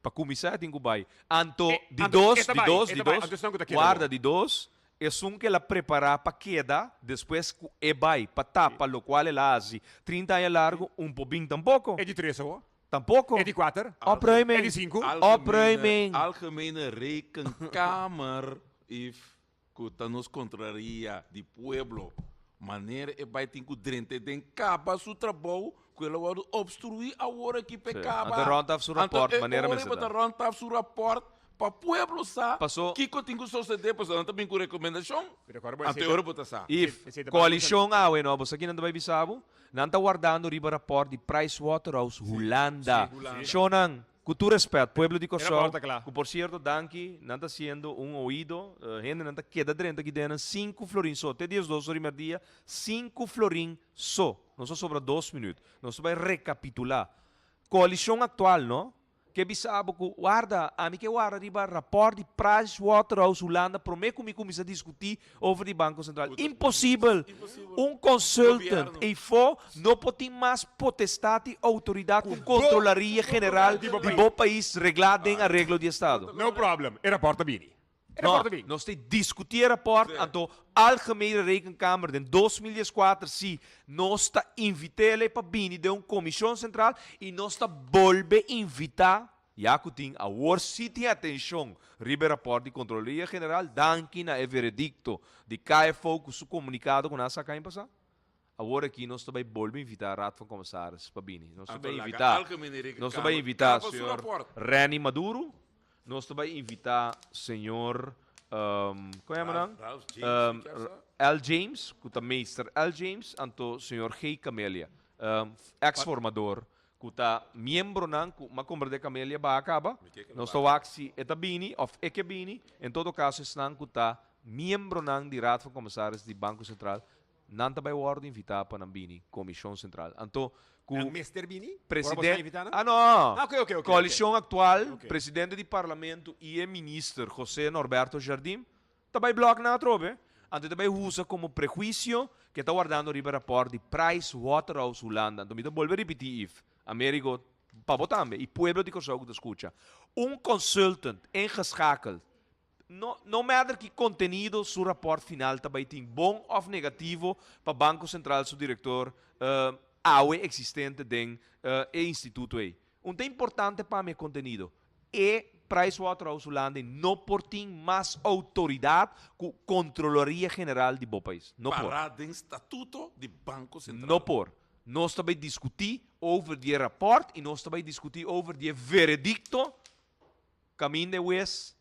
Para começar, eu tenho que vai. Anto de Anto, dois, eta de vai, dois, eta de vai. dois, Anto senão que tá guarda quedando. de dois, é que ela preparar para queda, depois que é vai, para tapa, lo qual ela hace 30 anos largo, pouquinho tampouco. É de 3 ou? Tampouco. É de 4? Ó, prêmio. É de 5? Algemene Rekenkamer, if que nos contraria de pueblo, maneira e vai ter que drente den capa su trabalho, que ela vai obstruir a hora que pecava. Ante ronta su rapport, maneira mesmo. mesmo. Ante ronta su rapport, para pueblo sa, Passou. que tem que suceder, pois não também com recomendação. Ante hora botar sa. If Esse é da coalição awe no, você aqui não vai bisabo, não está guardando riba rapport de Pricewaterhouse Holanda. Shonan, com tu respeito, pueblo de Kosovo, porta claro. que por cierto, Danki, não está sendo ouído, gente não está queda dentro aqui dentro, 5 florins só, até dias 2 primeiro dia, 5 florins só, não só sobra 2 minutos, não só vai recapitular. Coalição atual, não? que bisabo que guarda, a mim que guarda riba rapport de Pricewaterhouse Holanda, prometo que começa a discutir over de Banco Central. Impossível. Um consultant Governo. e for não pode mais potestade e autoridade com controlaria general de bom país reglado em arreglo de Estado. No problem. E rapporta bini. E Não, rapporta bini. nós temos que discutir rapport aan de Algemene Rekenkamer in 2004, sim, nós está invitando para vir de uma comissão central e nós está volve invitar, já que tem a worcity atenção, ribe rapport de Controlaria General, danke na veredicto de KFO com seu comunicado com nós cá em passar. Agora aqui nós também volve invitar a Raad van Commissaris para vir. Nós também invitar, senhor Reni Maduro. Nós também invitar senhor, como é o nome? L. James, que é meester L. James, e senhor G. Camelia, ex-formador, que é membro nan, mas como de Camelia vai acabar, nós estamos aqui, etabini, of ekebini, em todo caso, estão que é membro nan de Raad van Commissaris do Banco Central, não também word invitar para a Bini, Comissão Central. Então, Ang Mr. Bini? presidente, Ah, não, ok. coalição atual, Ok. presidente do parlamento e ministro José Norberto Jardim, também bloco na trobe, então também usa como prejuízo que está guardando o rapport de Pricewaterhouse Holanda. Então, me volvo a repetir, Américo, para votar e pueblo de Kosovo que escuta, consultant ingeschakeld, no matter que conteúdo do rapport final também tem bom ou negativo para o Banco Central, seu diretor, aue existente den instituto aí. É importante para meu conteúdo é Pricewaterhouse Holanda não por ter mais autoridade que Controlaria General de bom país. Não por. Para de estatuto de Banco Central. Não por. Nós também discutir over die rapport e nós também discutir over die veredicto caminho de West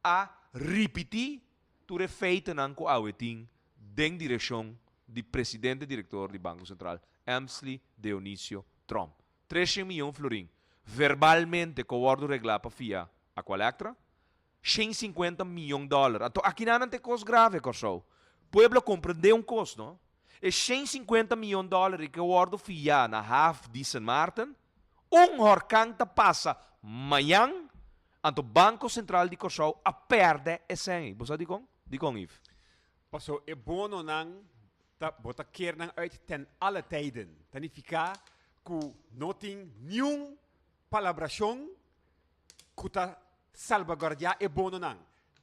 a repetir tudo feito não com a weting den direção de presidente diretor do Banco Central Amsley Dionisio Trump. 300 milhões florim. Verbalmente, com o ordem regular para FIA, a qual extra? 150 milhões de dólares. Então, aqui não tem coisa grave, Corso. Pueblo compreendeu custo, não? É 150 milhões de dólares que o ordem FIA na half de St. Martin, horcanta passa amanhã, então o Banco Central de Corso a perde esse ano. Você diz com? Diz com, Yves. Paso, e bono nang, bota keer nang uit ten alle tijden. Tanifica, ku noting nieuw palabración, kuta salvaguardia e bono nang.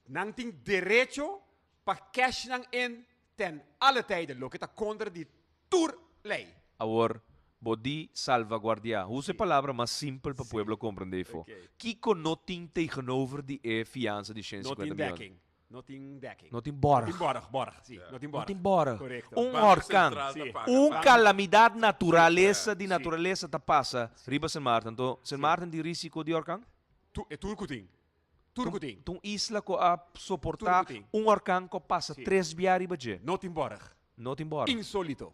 Nang ting derecho pa cash nang in ten alle tijden. Lo kita contra di tour lei. Agora, bodi salvaguardia. Use a palavra mais simples para o pueblo compreender. Ok. Kiko não tem tegenover die fiança de 150 Noting milhões. backing. Noting backing. Não tem borg. Noting borg, sim. Noting borg. Não tem borg. Correcto. Banco Orkan. Central Sim. paga. Calamidade natureza de Sim. natureza tá passa. Riba San Martin. Então, San Martin de risco de orkan? Turkuting. Turkuting. Então, isla ko a suportar Turcuting. orkan ko passa Sim. 3 biar riba je. Noting borg. Não tem borg. Insólito.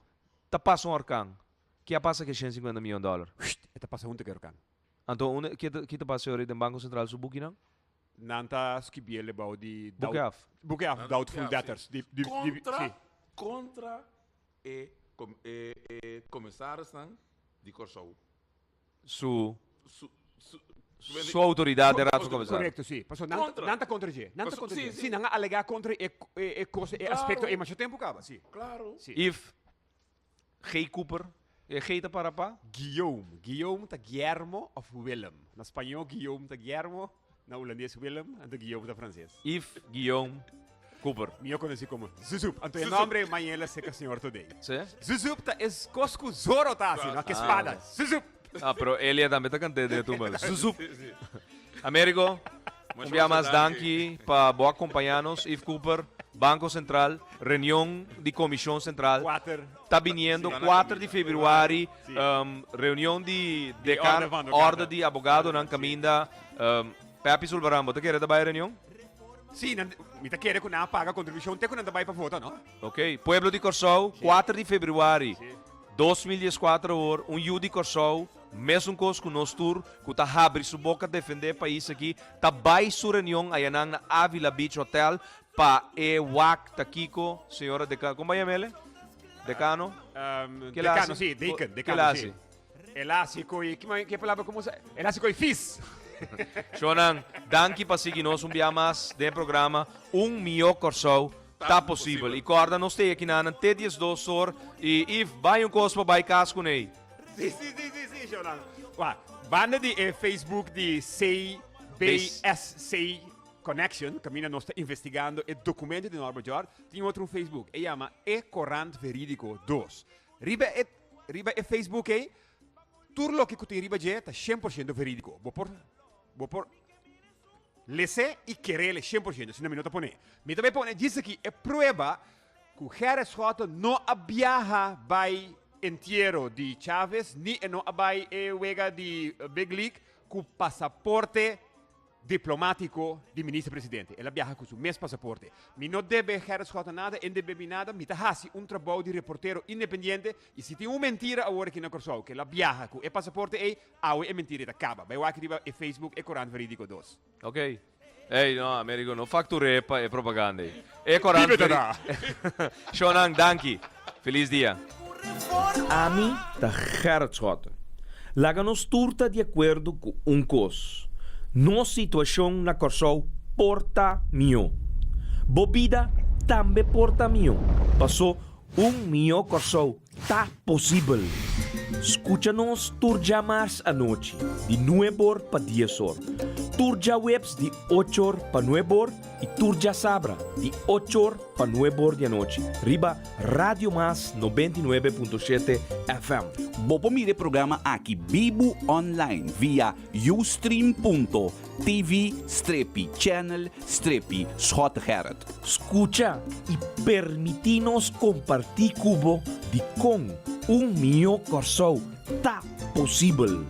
Tá passa orkan. Que passa que 150 milhões de dólares. Ito pa sa hunte kayo kan. Então, kita passa ori do Banco Central su buki não? Nanta skibiele bau di Buki af. Buke af doubtful Ja, debtors. Contra, Sì. contra commissaris dan, die Corso. Su Su, su, sua autoridade de rato começar. Correcto, sì. Paso nanta Contra. nanta contra je. Nanta Paso- contra sì, je. sì. Sì, nanga allega contra e cose e Claro. aspetto e macho tempo cava, sì. Claro. Sì. If G. Cooper, G. para pa? Guillaume. Guillaume ta Guillermo of Willem. Na Espanhol Guillaume ta Guillermo, na Holandês Willem en de Guillaume ta francês. If Guillaume Cooper. Mio conheci como Zuzup. Anto el nombre mañana seca señor today. Sim? Zuzup ta es cosco zoro ta, sì, no que espada. Zuzup. Ah, pero ele também tá cantando de tumba. Zuzup. Américo, Mas dia mais você danke para boa acompanhar-nos. If Cooper, Banco Central, reunião de Comissão Central. Water. Está vindo Sim. 4 de fevereiro, Sim. reunião de De decano, ordem van de ordem Gata. de abogado na caminda. Pepe Sulbaram, você quer dar reunião? Sì, mi ta chiede con una paga contribuzione te con una vai pa foto, no? Ok. Pueblo de Corsou, 4 de fevereiro, Sì. 2014 horas, Yu de Corsou, mesmo coisa que nós tour, que tá abre sua boca defender o país aqui, tá vai sua reunião aí na Avila Beach Hotel, pa e wak takiko, senhora decano, como vai ele? Decano? Que Decano, lassi? sì, Que Deacon, lassi? sì. Elástico e que palavra como se? Elástico e fis. Shonang, danke pa seguir nos mais de programa Mio Corsou. Tá possível. E corda nos tem aqui na T12 sor e if vai cosmo vai casco nei. Sim, Jonan. Banda de Facebook de CBSC Connection, caminha nós está investigando o documento de Norbert Jor, tem outro Facebook, e chama Corant Verídico 2. Riba é Facebook, tudo o que tem riba é 100% verídico. Vou por lese e querer 100%, se não me nota pone. Me também pone, diz aqui, é prova que o Harris Schotten não viaja vai inteiro de Chaves, ni não vai wega de Big League com passaporte diplomático de ministro-presidente. Ela viaja com o mesmo passaporte. Me não deve Harris Schotten nada, não deve nada, me faz trabalho de reportero independente e se tem uma mentira agora aqui na Corsou, que ela viaja com o passaporte é mentira, acaba. Vai aqui no Facebook, é Corante Verídico 2. Ok. Ei, no, Americo, no facture é propaganda. É Corante Verídico. Shonang, danke. Feliz dia. Ami da Gerrit Schotten. Laga-nos turta de acordo com cos. Nossa situação na Corsou porta mio. Bobida também porta mio. Passou mio Corsou. Tá possível. Escucha-nos turja mais à noite, de 9 para 10 horas. Turja webs de 8 horas para 9 horas e turja sabra de 8 horas para 9 horas da noite. Riba Radio Mas 99.7 FM. Bopo mire programa aqui Bibo Online via ustream.tv/channel/Schotgeret. Escucha e permitinos compartir cubo de com mio Corsou. Tá possível.